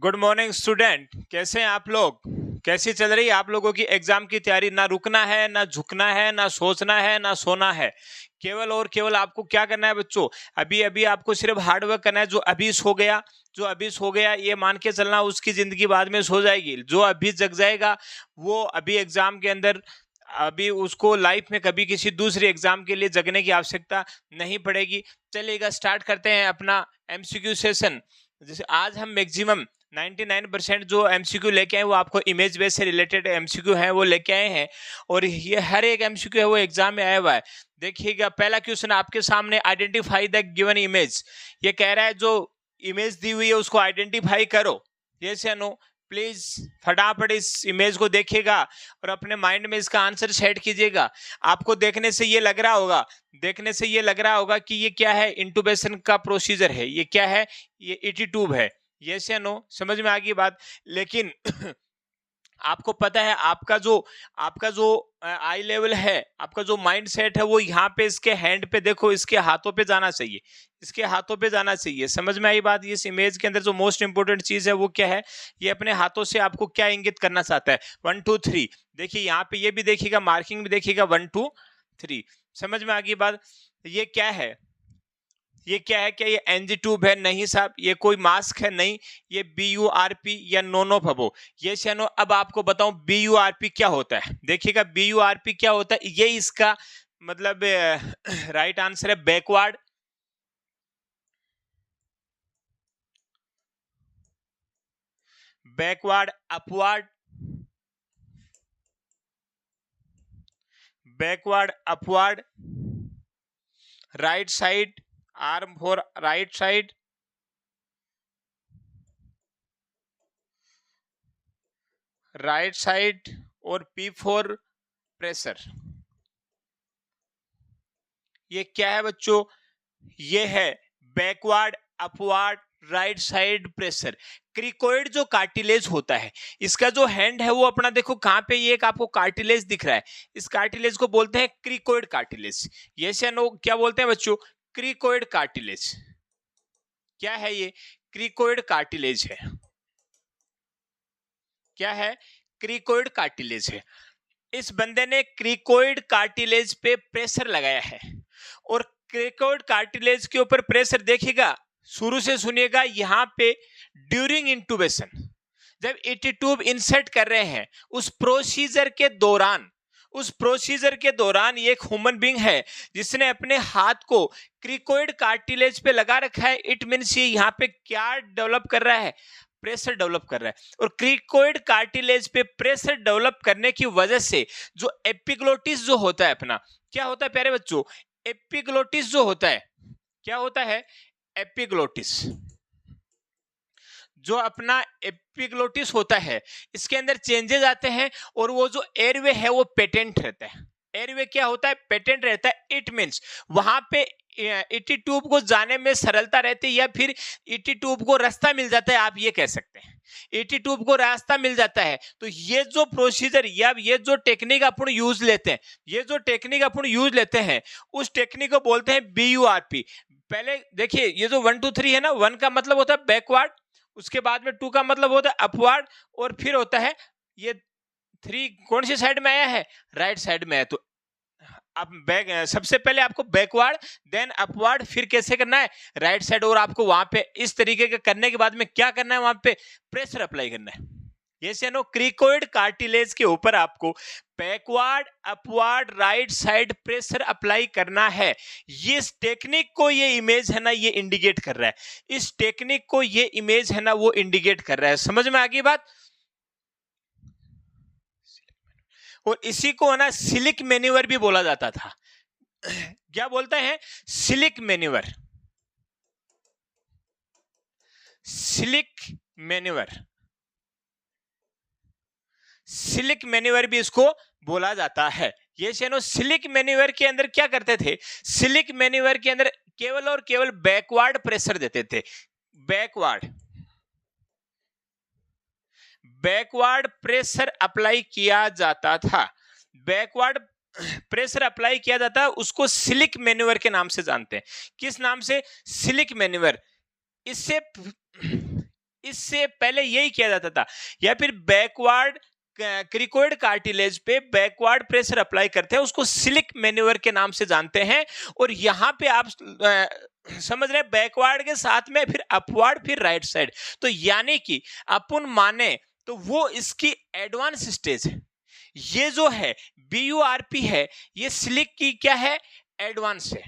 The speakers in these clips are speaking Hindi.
गुड मॉर्निंग स्टूडेंट, कैसे हैं आप लोग? कैसी चल रही है आप लोगों की एग्जाम की तैयारी? ना रुकना है, ना झुकना है, ना सोचना है, ना सोना है। केवल और केवल आपको क्या करना है बच्चों? अभी अभी आपको सिर्फ हार्ड वर्क करना है। जो अभी सो गया ये मान के चलना उसकी जिंदगी बाद में सो जाएगी। जो अभी जग जाएगा वो अभी एग्जाम के अंदर, अभी उसको लाइफ में कभी किसी दूसरे एग्जाम के लिए जगने की आवश्यकता नहीं पड़ेगी। चलिएगा, स्टार्ट करते हैं अपना एमसीक्यू सेशन। जैसे आज हम मैक्सिमम 99% जो एमसीक्यू लेके आए वो आपको इमेज बेस से रिलेटेड एमसीक्यू है वो लेके आए हैं। और ये हर एक एमसीक्यू है वो एग्जाम में आया हुआ है। देखिएगा, पहला क्वेश्चन आपके सामने, आइडेंटिफाई द गिवन इमेज। ये कह रहा है जो इमेज दी हुई है उसको आइडेंटिफाई करो। यस या नो? प्लीज फटाफट इस इमेज को देखिएगा और अपने माइंड में इसका आंसर सेट कीजिएगा। आपको देखने से ये लग रहा होगा कि ये क्या है? इंटूबेशन का प्रोसीजर है। ये क्या है? ये ईटी ट्यूब है। यस या नो? समझ में आ गई बात? लेकिन आपको पता है आपका जो आई लेवल है, आपका जो माइंड सेट है वो यहाँ पे इसके हैंड पे देखो, इसके हाथों पे जाना चाहिए, इसके हाथों पे जाना चाहिए। समझ में आई बात? इस इमेज के अंदर जो मोस्ट इंपोर्टेंट चीज है वो क्या है? ये अपने हाथों से आपको क्या इंगित करना चाहता है? 1 2 3। देखिए यहाँ पे ये भी देखिएगा, मार्किंग भी देखिएगा, 1 2 3। समझ में आ गई बात? ये क्या है? ये क्या है? क्या ये एनजी ट्यूब है? नहीं साहब, ये कोई मास्क है? नहीं। ये BURP या नोनो फबो। ये शनो, अब आपको बताऊं BURP क्या होता है। देखिएगा BURP क्या होता है, ये इसका मतलब राइट आंसर है backward, upward, right side, arm for right side, और P फॉर प्रेशर। ये क्या है बच्चों? ये है backward, upward, right side pressure. Cricoid जो कार्टिलेज होता है, इसका जो हैंड है वो अपना देखो कहां पे, ये एक आपको कार्टिलेज दिख रहा है, इस कार्टिलेज को बोलते हैं क्रिकोइड कार्टिलेज। यस या नो? क्या बोलते हैं बच्चों? Cricoid cartilage. क्या है ये? क्रिकोइड कार्टिलेज है। क्या है? क्रिकोइड कार्टिलेज है। इस बंदे ने क्रिकोइड कार्टिलेज पे प्रेशर लगाया है, और क्रिकोइड कार्टिलेज के ऊपर प्रेशर देखिएगा, शुरू से सुनिएगा। यहां पे ड्यूरिंग इंटूबेशन, जब ईटी ट्यूब इंसर्ट कर रहे हैं उस प्रोसीजर के दौरान ये एक ह्यूमन बीइंग है जिसने अपने हाथ को क्रिकोइड कार्टिलेज पे लगा रखा है। इट मींस ये यहाँ पे क्या डेवलप कर रहा है? प्रेशर डेवलप कर रहा है। और क्रिकोइड कार्टिलेज पे प्रेशर डेवलप करने की वजह से जो एपिग्लोटिस जो होता है अपना, क्या होता है प्यारे बच्चों? एपिग्लोटिस जो होता है, क्या होता है? एपिग्लोटिस। जो अपना एपिग्लोटिस होता है इसके अंदर चेंजेस आते हैं, और वो जो एयरवे है वो पेटेंट रहता है। एयरवे क्या होता है? पेटेंट रहता है। इट मींस वहां पे ईटी ट्यूब को जाने में सरलता रहती है, या फिर ईटी ट्यूब को रास्ता मिल जाता है, आप ये कह सकते हैं। ईटी ट्यूब को रास्ता मिल जाता है। तो ये जो प्रोसीजर या ये जो टेक्निक अपन यूज लेते हैं, उस टेक्निक को बोलते हैं BURP। पहले देखिए, ये जो 1 2 3 है ना, 1 का मतलब होता है बैकवर्ड, उसके बाद में 2 का मतलब होता है अपवर्ड, और फिर होता है ये 3 कौन सी साइड में आया है? राइट साइड में है। तो अब सबसे पहले आपको बैकवर्ड, देन अपवर्ड, फिर कैसे करना है? Right side. और आपको वहां पे इस तरीके के करने के बाद में क्या करना है? वहां पे प्रेशर अप्लाई करना है। यस या नो? क्रिकोइड कार्टिलेज के ऊपर आपको backward, upward, right side pressure apply करना है। ये इस टेक्निक को ये इमेज है ना ये इंडिकेट कर रहा है। इस टेक्निक को ये इमेज है ना वो इंडिकेट कर रहा है। समझ में आ गई बात? और इसी को है ना सिलिक मैन्यूवर भी बोला जाता था। क्या बोलते हैं? सिलिक मैन्यूवर। सिलिक मैन्यूवर भी इसको बोला जाता है। ये चैनो सिलिक मैन्यूवर के अंदर क्या करते थे? सिलिक मैन्यूवर के अंदर केवल और केवल बैकवर्ड प्रेशर देते थे। बैकवर्ड प्रेशर अप्लाई किया जाता था। बैकवर्ड प्रेशर अप्लाई किया जाता है, उसको सिलिक मैन्यूवर के नाम से जानते हैं। किस नाम से? सिलिक मैन्यूवर। इससे इससे पहले यही किया जाता था। या फिर बैकवर्ड क्रिकोइड कार्टिलेज पे बैकवर्ड प्रेशर अप्लाई करते हैं, उसको सिलिक मैन्यूवर के नाम से जानते हैं। और यहाँ पे आप समझ रहे हैं, बैकवर्ड के साथ में फिर अपवर्ड फिर राइट साइड। तो यानी कि अपन माने तो वो इसकी एडवांस स्टेज है। ये जो है BURP है, ये सिलिक की क्या है, एडवांस है।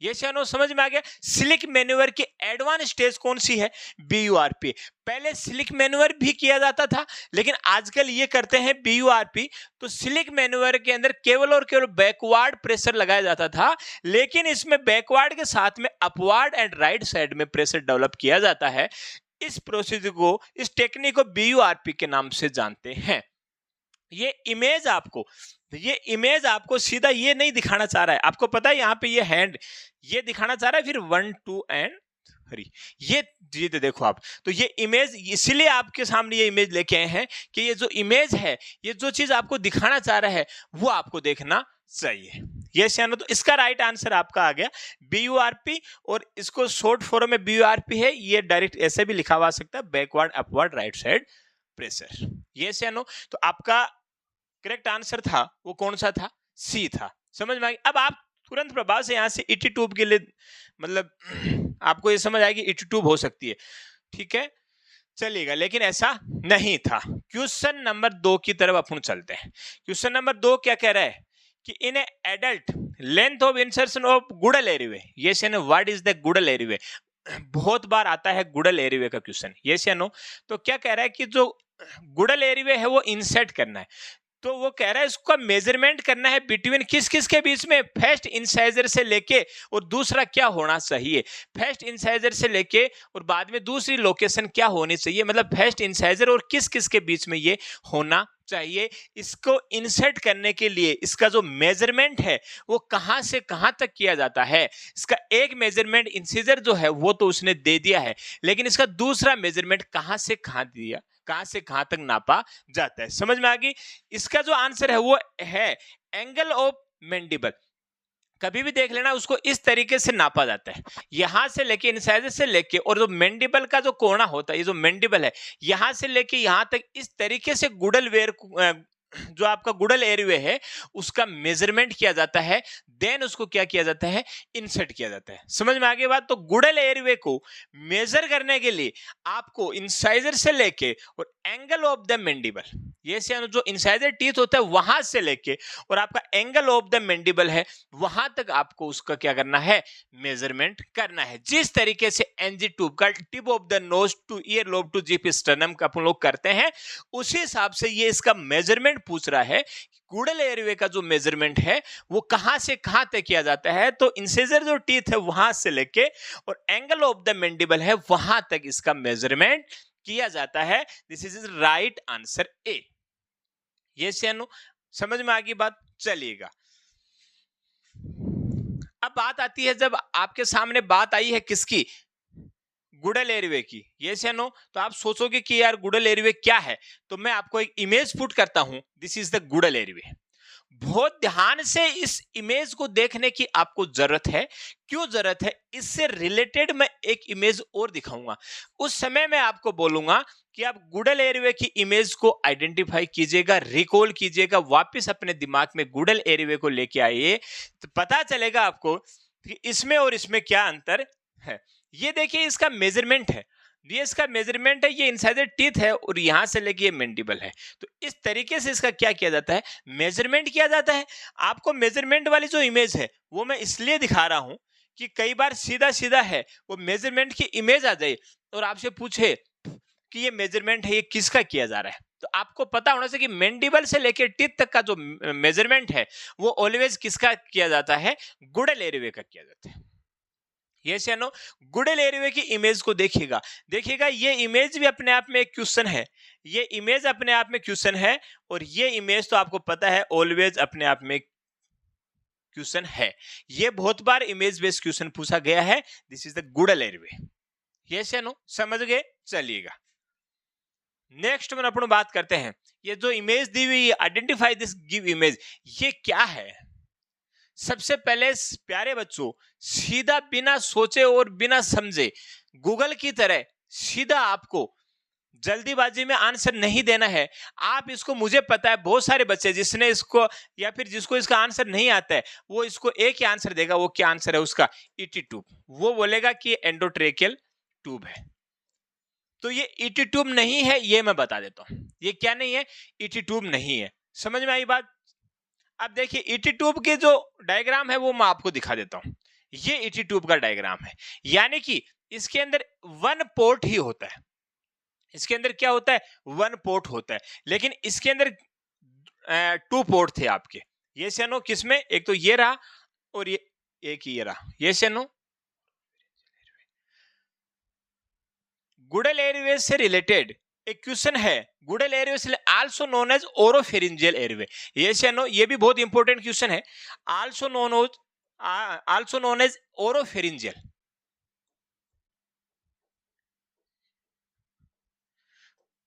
ये शानो समझ में आ गया। सिलिक मैन्यूवर की एडवांस स्टेज कौन सी है, BURP। पहले सिलिक मैन्यूवर भी किया जाता था, लेकिन आजकल ये करते हैं BURP। तो सिलिक मैन्यूवर के अंदर केवल और केवल बैकवर्ड प्रेशर लगाया जाता था, लेकिन इसमें बैकवर्ड के साथ में अपवर्ड एंड राइट साइड में प्रेशर डेवलप किया जाता है। इस प्रोसीजर को, इस टेक्निक को BURP के नाम से जानते हैं। ये इमेज आपको सीधा ये नहीं दिखाना चाह रहा है, आपको पता है यहाँ पे ये हैंड ये दिखाना चाह रहा है, फिर 1 2 एंड 3 ये चीज देखो आप। तो ये इमेज इसलिए आपके सामने ये इमेज लेके आए हैं कि ये जो इमेज है, ये जो चीज आपको दिखाना चाह रहा है वो आपको देखना चाहिए। ये सियानो, तो इसका राइट आंसर आपका आ गया BURP। और इसको शॉर्ट फॉर्म में BURP है, ये डायरेक्ट ऐसे भी लिखा हुआ सकता है, backward upward right side pressure. ये सियानो, तो आपका करेक्ट आंसर था वो कौन सा था, C था। समझ में आ गया। अब आप तुरंत प्रभाव से यहां से ET ट्यूब के लिए मतलब आपको ये समझ आएगी ET ट्यूब हो सकती है, ठीक है, चलिएगा, लेकिन ऐसा नहीं था। क्वेश्चन नंबर 2 की तरफ अपन चलते हैं। क्वेश्चन नंबर 2 क्या कह रहा है कि in adult length of insertion of Guedel airway, ये से what is the Guedel airway. बहुत बार आता है गुडल एरीवे का क्वेश्चन, ये से नो। तो क्या कह रहा है कि जो गुडल एरीवे है वो इंसर्ट करना है, तो वो कह रहा है इसका मेजरमेंट करना है बिटवीन किस किस के बीच में, फर्स्ट इंसाइजर से लेके और दूसरा क्या होना चाहिए, फर्स्ट इंसाइजर से लेके और बाद में दूसरी लोकेशन क्या होनी चाहिए, मतलब फर्स्ट इंसाइजर और किस किस के बीच में ये होना चाहिए। इसको इंसर्ट करने के लिए इसका जो मेजरमेंट है वो कहां से कहां तक किया जाता है। इसका एक मेजरमेंट इंसीजर जो है वो तो उसने दे दिया है, लेकिन इसका दूसरा मेजरमेंट कहां से कहां दिया, कहां से कहां तक नापा जाता है। समझ में आ गई। इसका जो आंसर है वो है एंगल ऑफ मैंडिबल। कभी भी देख लेना, उसको इस तरीके से नापा जाता है, यहां से लेके इंसाइजर से लेके, और जो मैंडिबल का जो कोना होता है, ये जो मैंडिबल है यहां से लेके यहां तक, इस तरीके से गुडल वेयर जो आपका गुडल एरिवे है उसका मेजरमेंट किया जाता है, देन उसको क्या किया जाता है, इंसर्ट किया जाता है। समझ में आ गई बात। तो गुडल एरिवे को मेजर करने के लिए आपको इंसाइजर से लेके और एंगल ऑफ द मैंडिबल, ये जो इंसाइजर टीथ होता है वहां से लेके और आपका एंगल ऑफ द मैंडिबल है वहां तक आपको उसका क्या करना है, मेजरमेंट करना है। जिस तरीके से एनजी ट्यूब का tip of the nose to ear lobe to xiphisternum का अपन लोग करते हैं, उसी हिसाब से ये इसका मेजरमेंट पूछ रहा है। गुडल एरिवे का जो मेजरमेंट है वो कहां से कहां तक किया जाता है, तो इंसिजर जो टीथ है वहां से लेके और एंगल ऑफ द मैंडिबल है वहां तक इसका मेजरमेंट किया जाता है। This is right answer A. ये समझ में आ गई बात। चलिएगा, अब बात आती है, जब आपके सामने बात आई है किसकी, गुडल एरिवे की, ये से नो, तो आप सोचोगे कि यार गुडल एरिवे क्या है, तो मैं आपको एक इमेज पुट करता हूं। This is the Guedel airway. बहुत ध्यान से इस इमेज को देखने की आपको जरूरत है। क्यों जरूरत है, इससे रिलेटेड मैं एक इमेज और दिखाऊंगा। उस समय मैं आपको बोलूंगा कि आप गुडल एरिवे की इमेज को आइडेंटिफाई कीजिएगा, रिकॉल कीजिएगा, वापस अपने दिमाग में गुडल एरिवे को लेके आइए, तो पता चलेगा आपको कि इसमें और इसमें क्या अंतर है। ये देखिए इसका मेजरमेंट है, ये इसका मेजरमेंट है, ये इंसाइजर टीथ है और यहां से लेके ये मैंडिबल है। तो इस तरीके से इसका क्या किया जाता है, मेजरमेंट किया जाता है। आपको मेजरमेंट वाली जो इमेज है वो मैं इसलिए दिखा रहा हूं कि कई बार सीधा सीधा है वो मेजरमेंट की इमेज आ जाए और आपसे पूछे कि ये मेजरमेंट है, ये किसका किया जा रहा है, तो आपको पता होना चाहिए कि मैंडिबल से लेके टीथ तक का जो मेजरमेंट है वो ऑलवेज किसका किया जाता है, गुडल एरिवे का किया जाता है। ये से नो, गुडल एरिवे की इमेज को देखिएगा, देखिएगा ये इमेज भी अपने आप में एक क्वेश्चन है, ये इमेज अपने आप में क्वेश्चन है, और ये इमेज तो आपको पता है ऑलवेज अपने आप में क्वेश्चन है। ये बहुत बार इमेज बेस्ड क्वेश्चन पूछा गया है। This is the Guedel airway. ये से नो, समझ गए। चलिएगा नेक्स्ट में अपन बात करते हैं, ये जो इमेज दी हुई है, आइडेंटिफाई दिस गिव इमेज, ये क्या है। सबसे पहले प्यारे बच्चों, सीधा बिना सोचे और बिना समझे गूगल की तरह सीधा आपको जल्दीबाजी में आंसर नहीं देना है। आप इसको, मुझे पता है बहुत सारे बच्चे जिसने इसको या फिर जिसको इसका आंसर नहीं आता है वो इसको एक ही आंसर देगा। वो क्या आंसर है उसका? ET tube. वो बोलेगा कि एंडोट्रेकियल ट्यूब है। तो ये ईटी ट्यूब नहीं है, ये मैं बता देता हूं। ये क्या नहीं है? ईटी ट्यूब नहीं है। समझ में आई बात? अब देखिए ईटी ट्यूब के जो डायग्राम है वो मैं आपको दिखा देता हूं। ये ईटी ट्यूब का डायग्राम है, यानी कि इसके अंदर वन पोर्ट ही होता है। इसके अंदर क्या होता है? वन पोर्ट होता है। लेकिन इसके अंदर टू पोर्ट थे आपके। ये से नो किसमें? एक तो ये रहा और ये एक ये रहा। ये से नो गुडल एयरवे से रिलेटेड एक क्वेश्चन है। गुडल एयरवे से also known as oropharyngeal airway. ये से नो, ये भी बहुत इंपॉर्टेंट क्वेश्चन है। Also known as oropharyngeal.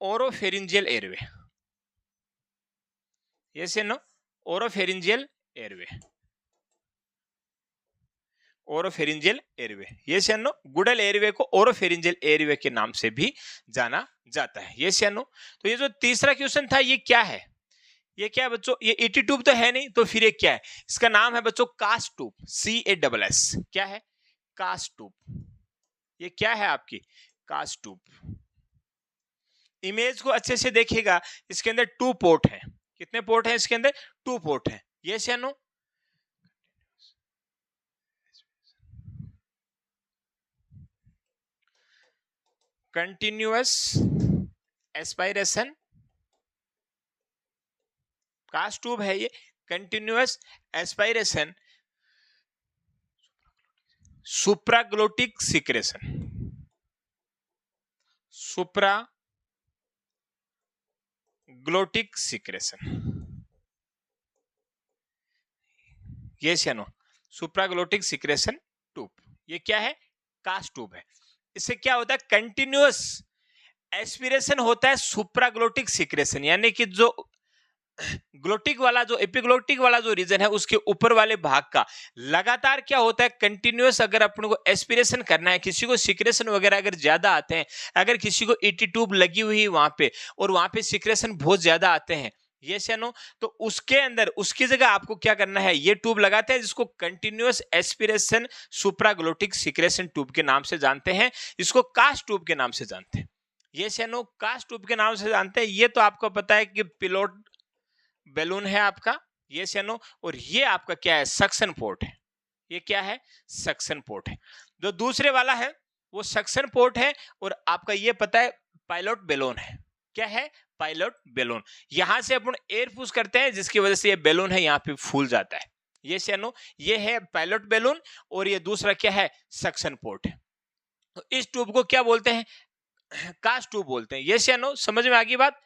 Oropharyngeal airway. ये से नो ओरोफेरिंजियल एयरवे। Oropharyngeal airway. ये से नो गुडल एयरवे को ओरोफेरिंजियल एयरवे के नाम से भी जाना जाता है। ये से नो। तो ये जो तीसरा क्वेश्चन था ये क्या है? ये क्या है बच्चों? ये ईटी ट्यूब तो है नहीं, तो फिर ये क्या है? इसका नाम है बच्चों कास्ट ट्यूब। CASS। क्या है? कास्ट ट्यूब। ये क्या है आपकी? Cast tube. इमेज को अच्छे से देखिएगा, इसके अंदर टू पोर्ट है। कितने पोर्ट है इसके अंदर? टू पोर्ट है। ये से नो कंटिन्यूअस एस्पायरेशन कास्ट ट्यूब है। ये continuous aspiration supraglottic secretion. Supraglottic secretion. ये नो सुप्राग्लोटिक सिक्रेशन ट्यूब। ये क्या है? कास्ट ट्यूब है। इससे क्या होता है? कंटिन्यूअस एस्पिरेशन होता है सुप्राग्लोटिक सिक्रेशन, यानी कि जो ग्लोटिक वाला, जो एपिग्लोटिक वाला जो रीजन है उसके ऊपर वाले भाग का लगातार क्या होता है? कंटिन्यूअस। अगर अपन को एस्पिरेशन करना है, किसी को सिक्रेशन वगैरह अगर ज्यादा आते हैं, अगर किसी को ईटी ट्यूब लगी हुई है वहां पे और वहां पे सिक्रेशन बहुत ज्यादा आते हैं, ये से नो, तो उसके अंदर उसकी जगह आपको क्या करना है? ये ट्यूब लगाते हैं जिसको continuous aspiration supraglottic secretion tube के नाम से जानते हैं। इसको कास्ट ट्यूब के नाम से जानते हैं। ये से नो कास्ट ट्यूब के नाम से जानते हैं। ये तो आपको पता है कि पिलोट बैलून है आपका। ये से नो, और ये आपका क्या है? सक्शन पोर्ट है। ये क्या है? सक्शन पोर्ट है। जो दूसरे वाला है वो सक्शन पोर्ट है, और आपका ये पता है पायलट बैलून है। क्या है? Pilot balloon. यहां से अपन एयर पुश करते हैं जिसकी वजह से ये बैलून है यहाँ पे फूल जाता है। ये से नो, ये है पायलट बैलून, और ये दूसरा क्या है? सक्शन पोर्ट है। तो इस ट्यूब को क्या बोलते हैं? कास्ट ट्यूब बोलते हैं। ये से नो, समझ में आ गई बात?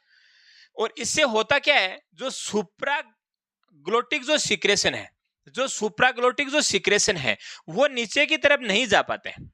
और इससे होता क्या है? जो सुप्राग्लोटिक जो सिक्रेशन है, जो सुप्राग्लोटिक जो सिक्रेशन है वो नीचे की तरफ नहीं जा पाते हैं।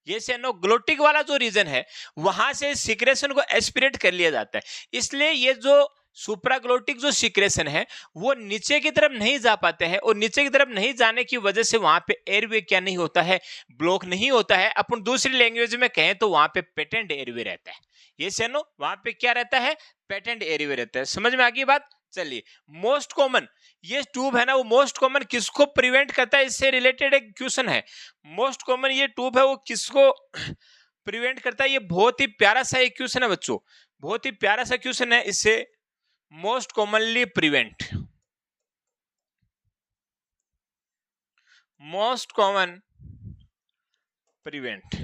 ये से नो ग्लोटिक वाला जो रीजन है वहां से सिक्रेशन को एस्पिरेट कर लिया जाता है। इसलिए ये जो सुप्राग्लोटिक जो सिक्रेशन है वो नीचे की तरफ नहीं जा पाते हैं, और नीचे की तरफ नहीं जाने की वजह से वहां पे एयरवे क्या नहीं होता है? ब्लॉक नहीं होता है। अपन दूसरी लैंग्वेज में कहें तो वहां पे पेटेंट एयरवे रहता है। ये से नो, वहां पे क्या रहता है? पेटेंट एयरवे रहता है। समझ में आ गई बात? चलिए, मोस्ट कॉमन ये ट्यूब है ना, वो मोस्ट कॉमन किसको प्रिवेंट करता है? इससे रिलेटेड एक क्वेश्चन है। मोस्ट कॉमन ये ट्यूब है वो किसको प्रिवेंट करता है? ये बहुत ही प्यारा सा एक क्वेश्चन है बच्चों, बहुत ही प्यारा सा क्वेश्चन है। इससे most commonly prevent, most common prevent,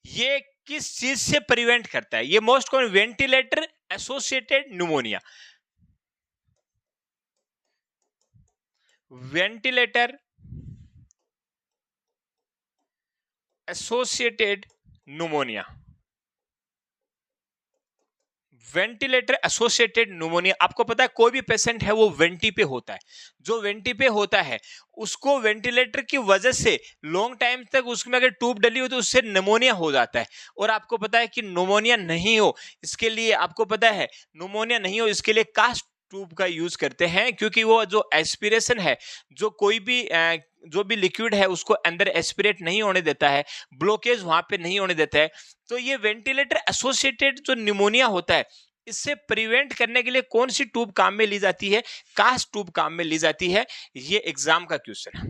ये किस चीज से प्रिवेंट करता है? ये most common ventilator associated pneumonia. Ventilator associated pneumonia. Ventilator associated pneumonia. आपको पता है कोई भी पेशेंट है वो वेंटी पे होता है। जो वेंटी पे होता है उसको वेंटिलेटर की वजह से लॉन्ग टाइम तक उसमें अगर ट्यूब डली हो तो उससे निमोनिया हो जाता है। और आपको पता है कि निमोनिया नहीं हो इसके लिए, आपको पता है निमोनिया नहीं हो इसके लिए कास्ट ट्यूब का यूज करते हैं, क्योंकि वो जो एस्पिरेशन है, जो कोई भी जो भी लिक्विड है उसको अंदर एस्पिरेट नहीं होने देता है, ब्लॉकेज वहां पे नहीं होने देता है। तो ये वेंटिलेटर एसोसिएटेड जो निमोनिया होता है, इससे प्रिवेंट करने के लिए कौन सी ट्यूब काम में ली जाती है? कास्ट ट्यूब काम में ली जाती है। ये एग्जाम का क्वेश्चन है,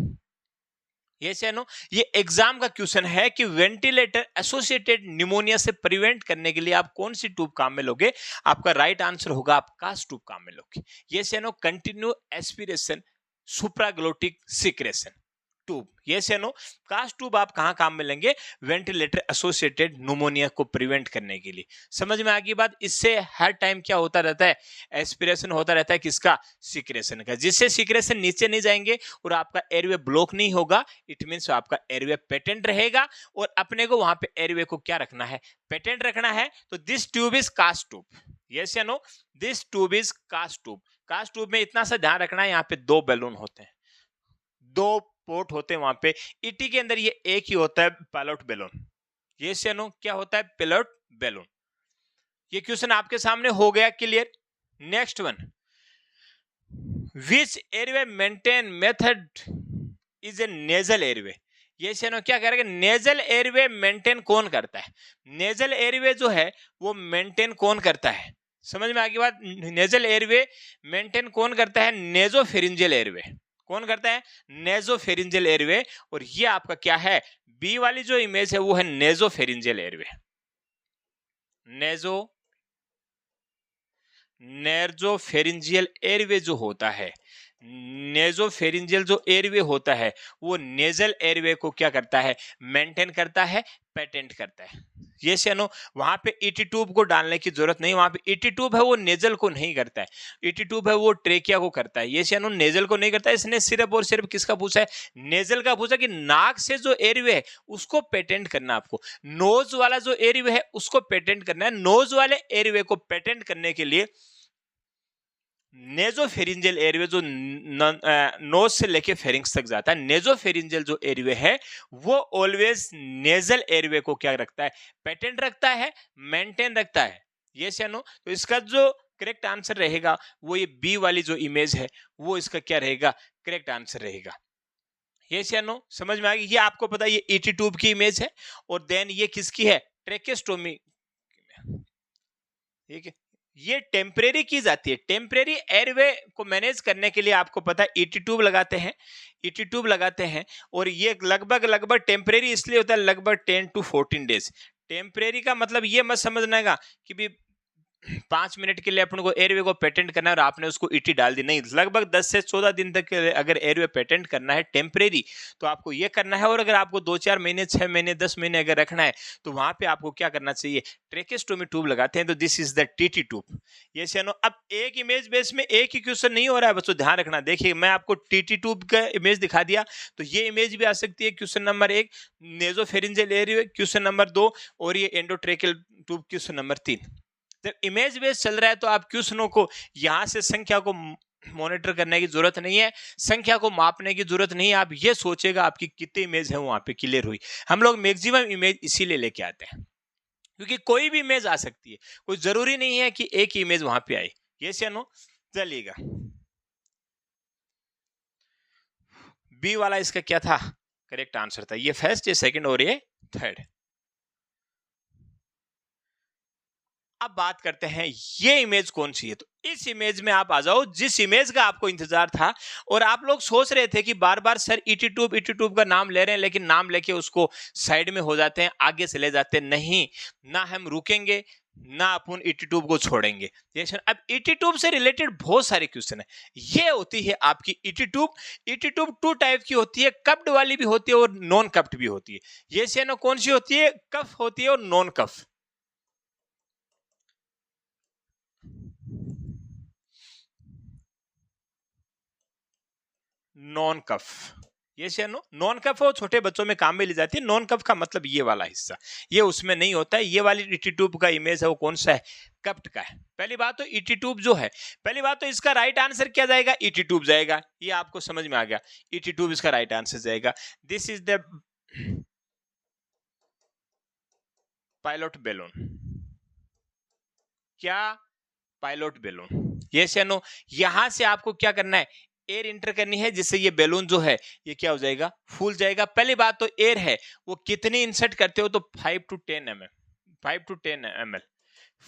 ये से नो, ये एग्जाम का क्वेश्चन है कि वेंटिलेटर एसोसिएटेड निमोनिया से प्रिवेंट करने के लिए आप कौन सी ट्यूब काम में लोगे? आपका राइट आंसर होगा आप कास्ट ट्यूब काम में लोगे। ये से नो, continue aspiration supraglottic secretion tube. ये से नो, कास्ट ट्यूब आप कहां काम में लेंगे? वेंटिलेटर एसोसिएटेड निमोनिया को प्रिवेंट करने के लिए। समझ में आ गई बात? इससे हर टाइम क्या होता रहता है? एस्पिरेशन होता रहता है, किसका? सिक्रेशन का, जिससे सिक्रेशन नीचे नहीं जाएंगे और आपका एयरवे ब्लॉक नहीं होगा। इट मीन्स आपका एयरवे पेटेंट रहेगा, और अपने को वहां पे एयरवे को क्या रखना है? पेटेंट रखना है। तो this tube is cast tube. Yes या no? This tube is cast tube. Cast tube में इतना सा ध्यान रखना है, यहाँ पे 2 बैलून होते हैं, 2 पोर्ट होते हैं वहां पे। ईटी के अंदर ये एक ही होता है, पायलट बैलून। ये से नो, क्या होता है? Pilot balloon. ये क्वेश्चन आपके सामने हो गया clear. Next one, which airway maintain method is a nasal airway? ये से नो, क्या करेगा? नेजल एयरवे मेंटेन कौन करता है? नेजल एयरवे जो है वो मेंटेन कौन करता है? समझ में आ गई बात? नेजल एयरवे मेंटेन कौन करता है? नेजोफेरिंजियल एयरवे। कौन करता है? नेजोफेरिंजियल एयरवे। और ये आपका क्या है? बी वाली जो इमेज है वो है नेजोफेरिंजियल एयरवे। नेजोफेरिंजियल एयरवे जो होता है, नेजोफेरिंजियल जो एयरवे होता है, वो नेजल एयरवे को क्या करता है? मेंटेन करता है, पेटेंट करता है। ये से नो, वहां पे ईटी ट्यूब को डालने की जरूरत नहीं। वहां पे ईटी ट्यूब है वो नेजल को नहीं करता है, ईटी ट्यूब है वो ट्रेकिया को करता है। ये से नो, नेजल को नहीं करता है। इसने सिर्फ और सिर्फ किसका पूछा है? नेजल का पूछा, कि नाक से जो एयरवे है उसको पेटेंट करना आपको। नोज वाला जो एयरवे है उसको पेटेंट करना है। नोज वाले एयरवे को पेटेंट करने के लिए नेजोफेरिंजियल एयरवे जो नोज से लेके फेरिंग्स तक जाता है, नेजोफेरिंजियल जो एयरवे है वो ऑलवेज नेजल एयरवे को क्या रखता है? पेटेंट रखता है, मेंटेन रखता है। ये से नो, तो इसका जो करेक्ट आंसर रहेगा वो ये बी वाली जो इमेज है वो इसका क्या रहेगा? करेक्ट आंसर रहेगा। ये से नो, समझ में आ गई? ये आपको पता है ये ईटी ट्यूब की इमेज है, और देन ये किसकी है? ट्रेकेस्टोमी। ठीक है, ये टेम्परेरी की जाती है। टेम्परेरी एयरवे को मैनेज करने के लिए आपको पता है ईटी ट्यूब लगाते हैं, ईटी ट्यूब लगाते हैं। और ये लगभग टेम्परेरी इसलिए होता है, लगभग 10 to 14 डेज। टेम्परेरी का मतलब ये मत समझना का कि भी 5 मिनट के लिए अपन को एयरवे को पेटेंट करना है और आपने उसको ईटी डाल दी, नहीं। लगभग 10 से 14 दिन तक अगर एयरवे पेटेंट करना है टेम्परेरी, तो आपको ये करना है। और अगर आपको 2-4 महीने, 6 महीने, 10 महीने अगर रखना है, तो वहां पे आपको क्या करना चाहिए? ट्रेकेस्टोमी ट्यूब लगाते हैं। तो this is the TT tube. ये से नो, अब एक इमेज बेस में एक ही क्वेश्चन नहीं हो रहा है बच्चों, ध्यान रखना। देखिए, मैं आपको टीटी ट्यूब का इमेज दिखा दिया, तो ये इमेज भी आ सकती है। Question number 1 nasopharyngeal airway, question number 2, और ये एंडोट्रेकियल ट्यूब क्वेश्चन नंबर 3। जब इमेज बेस चल रहा है तो आप क्वेश्चनों को यहां से संख्या को मॉनिटर करने की जरूरत नहीं है, संख्या को मापने की जरूरत नहीं है। आप ये सोचेगा आपकी कितनी इमेज है वहां पे क्लियर हुई। हम लोग मैक्सिमम इमेज इसीलिए लेके आते हैं, क्योंकि कोई भी इमेज आ सकती है, कोई जरूरी नहीं है कि एक ही इमेज वहां पे आए। ये से नो, चलिएगा। बी वाला इसका क्या था? करेक्ट आंसर था। ये फर्स्ट, ये सेकंड और ये थर्ड। अब बात करते हैं ये इमेज कौन सी है। तो इस इमेज में आप आ जाओ, जिस इमेज का आपको इंतजार था। और आप लोग सोच रहे थे कि बार बार सर ईटी ट्यूब का नाम ले रहे हैं, लेकिन नाम लेके उसको साइड में हो जाते हैं, आगे चले जाते हैं। नहीं, ना हम रुकेंगे, ना अपन ईटी ट्यूब को छोड़ेंगे। अब ईटी ट्यूब से रिलेटेड बहुत सारे क्वेश्चन है। ये होती है आपकी ET tube. ET tube 2 type की होती है, कप्ड वाली भी होती है और नॉन कप्ड भी होती है। ये से ना कौन सी होती है? कफ होती है और नॉन कफ। नॉन कफ। ये से नो, नॉन कफ वो छोटे बच्चों में काम में ली जाती है। नॉन कफ का मतलब ये वाला हिस्सा, ये उसमें नहीं होता है। ये वाली ईटी ट्यूब का इमेज है वो कौन सा है? कप्ट का है। पहली बात तो ईटी ट्यूब जो है, पहली बात तो इसका राइट आंसर क्या जाएगा? ईटी ट्यूब जाएगा। ये आपको समझ में आ गया, ईटी ट्यूब इसका राइट आंसर जाएगा। This is the pilot balloon. क्या? Pilot balloon. यस या नो? यहां से आपको क्या करना है, एयर इंटर करनी है, जिससे ये बैलून जो है ये क्या हो जाएगा, फूल जाएगा। पहली बात तो एयर है वो कितनी इंसर्ट करते हो, तो 5 to 10 ml, 5 to 10 ml,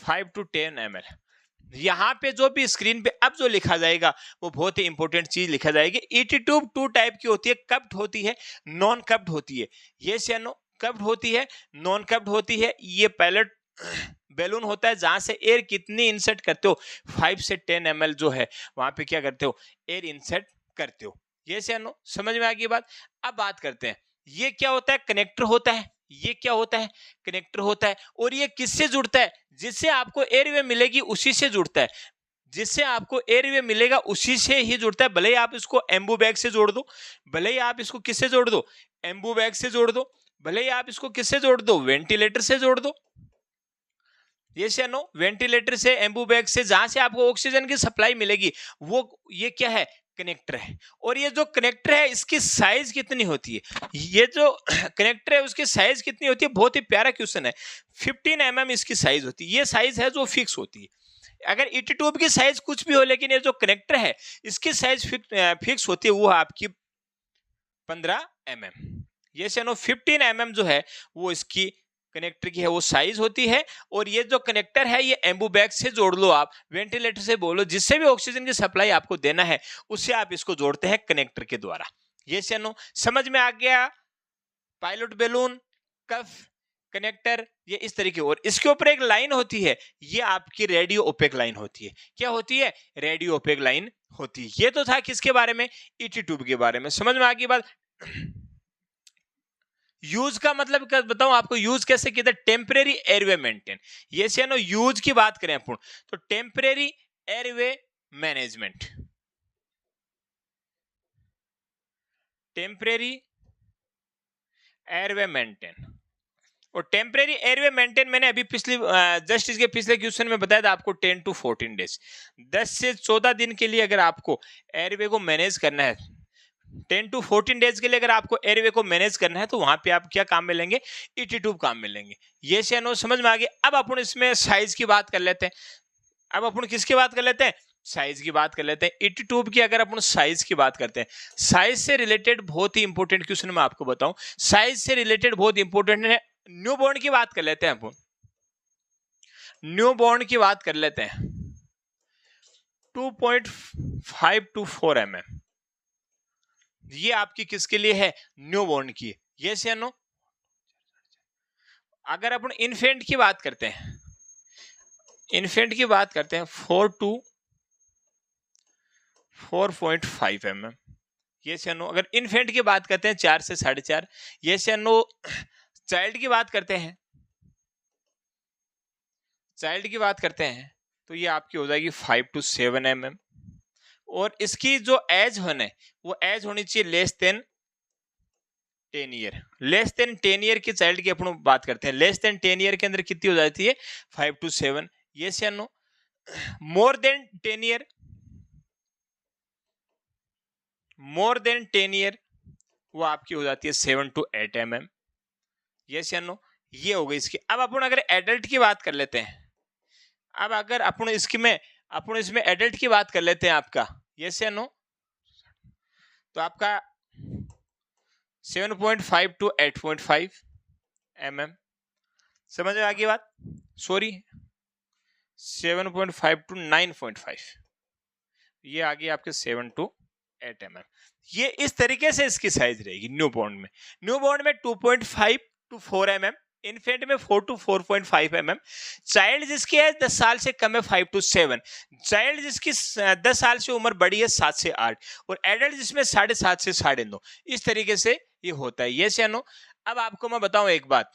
5 to 10 ml। यहाँ पे जो भी स्क्रीन पे अब जो लिखा जाएगा वो बहुत ही इंपॉर्टेंट चीज लिखा जाएगी। ईटी ट्यूब 2 टाइप की होती है, कप्ड होती है, नॉन कप्ड होती है। यस या नो? कप्ड होती है, नॉन कप्ड होती है। ये पायलट बैलून होता है जहां से एयर कितनी इंसर्ट करते हो, 5 से 10 ml जो है वहां पे क्या करते हो, एयर इंसर्ट करते हो। यस या नो? समझ में आ गई बात? अब बात करते हैं, ये क्या होता है, कनेक्टर होता है। ये क्या होता है, कनेक्टर होता है। और ये किससे जुड़ता है, जिससे आपको एयरवे मिलेगी उसी से जुड़ता है। जिससे आपको एयरवे मिलेगा उसी से ही जुड़ता है। भले ही आप इसको एम्बू बैग से जोड़ दो, भले ही आप इसको किससे जोड़ दो, एम्बू बैग से जोड़ दो, भले ही आप इसको किससे जोड़ दो, वेंटिलेटर से जोड़ दो। यस या नो? वेंटिलेटर से, एम्बू बैग से, जहां से आपको ऑक्सीजन की सप्लाई मिलेगी वो ये क्या है, कनेक्टर है। और ये जो कनेक्टर है इसकी साइज कितनी होती है, ये जो कनेक्टर है उसकी साइज कितनी होती है, बहुत ही प्यारा क्वेश्चन है। 15 mm इसकी साइज होती है। ये साइज है जो फिक्स होती है। अगर ईटी ट्यूब की साइज कुछ भी हो, लेकिन ये जो कनेक्टर है इसकी साइज फिक्स होती है, वो आपकी 15 mm। ये से नो 15 mm जो है वो इसकी कनेक्टर की है, वो साइज होती है। और ये जो कनेक्टर है ये एम्बू बैग से जोड़ लो, आप वेंटिलेटर से बोलो, जिससे भी ऑक्सीजन की सप्लाई आपको देना है उससे आप इसको जोड़ते हैं कनेक्टर के द्वारा। ये से नो? समझ में आ गया? पायलट बैलून, कफ, कनेक्टर, ये इस तरीके। और इसके ऊपर एक लाइन होती है, ये आपकी रेडियो ओपेक लाइन होती है। क्या होती है, रेडियो ओपेक लाइन होती है। ये तो था किसके बारे में, ईटी ट्यूब के बारे में। समझ में आ गई बात? यूज का मतलब बताऊं आपको, यूज कैसे किया था, टेम्परेरी एयरवे मेंटेन। ये से नो? यूज की बात करें अपन तो temporary airway management, temporary airway maintain. और टेम्परेरी एयरवे मेंटेन मैंने अभी पिछली जस्ट इसके पिछले क्वेश्चन में बताया था आपको 10 to 14 डेज, 10 से 14 दिन के लिए अगर आपको एयरवे को मैनेज करना है, 10 to 14 डेज के लिए अगर आपको एयरवे को मैनेज करना है, तो वहां पे आप क्या काम में लेंगे, ईटी ट्यूब काम में लेंगे। ये से नो? समझ में आ गया? अब अपन इसमें साइज की बात कर लेते हैं। अब अपन किसकी बात कर लेते हैं, साइज की बात कर लेते हैं। ईटी ट्यूब की अगर अपन साइज की बात करते हैं, साइज से रिलेटेड बहुत ही इंपॉर्टेंट क्वेश्चन मैं आपको बताऊं, साइज से रिलेटेड बहुत इंपॉर्टेंट है। न्यू बॉर्न की बात कर लेते हैं अपन, न्यू बॉर्न की बात कर लेते हैं। 2.5 to 4 mm ये आपकी किसके लिए है, न्यू बॉर्न की। यस या नो? अगर अपन इन्फेंट की बात करते हैं, इन्फेंट की बात करते हैं 4 to 4.5 mm। यस या नो? अगर इन्फेंट की बात करते हैं 4 से 4.5। यस या नो? चाइल्ड की बात करते हैं, चाइल्ड की बात करते हैं तो ये आपकी हो जाएगी 5 to 7 mm। और इसकी जो एज होने, वो एज होनी चाहिए less than 10 year. Less than 10 year की चाइल्ड की अपन बात करते हैं, लेस देन 10 ईयर के अंदर कितनी हो जाती है, 5 to 7। यस या no? More than 10 year, more than 10 year वो आपकी हो जाती है 7 to 8 mm। यस या नो? ये हो गई इसकी। अब अपन अगर एडल्ट की बात कर लेते हैं, अब अगर अपन इसमें एडल्ट की बात कर लेते हैं आपका, यस या नो? तो आपका 7.5 to 8.5 mm। समझ में आ गई बात? सॉरी, 7.5 to 9.5, ये आ गई आपके 7 to 8 mm। ये इस तरीके से इसकी साइज रहेगी न्यू बॉर्न में। न्यू बॉर्न में 2.5 to 4 mm, इन्फेंट में 4 to 4.5 mm, चाइल्ड जिसकी है 10 साल से कम है 5 to 7, चाइल्ड जिसकी 10 साल से उम्र बड़ी है 7 से 8, और एडल्ट जिसमें 7.5 से 9.5। इस तरीके से ये होता है। यस या नो? अब आपको मैं बताऊं एक बात,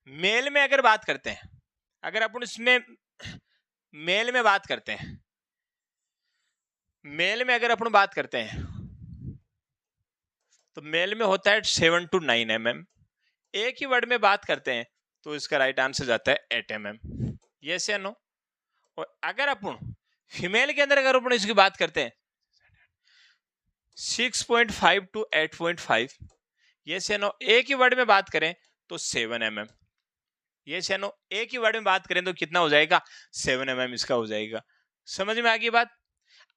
मेल में अगर बात करते हैं, अगर अपन इसमें मेल में बात करते हैं, मेल में अगर अपन बात करते हैं तो मेल में होता है 7 to 9 mm। एक ही वर्ड में बात करते हैं तो इसका राइट आंसर जाता है 8 mm। यस या नो? और अगर अपन फीमेल के अंदर अगर अपन इसकी बात करते हैं 6.5 to 8.5। यस या नो? एक ही वर्ड में बात करें तो 7 mm। यस या नो? एक ही वर्ड में बात करें तो कितना हो जाएगा? 7 mm इसका हो जाएगा। समझ में आ गई बात?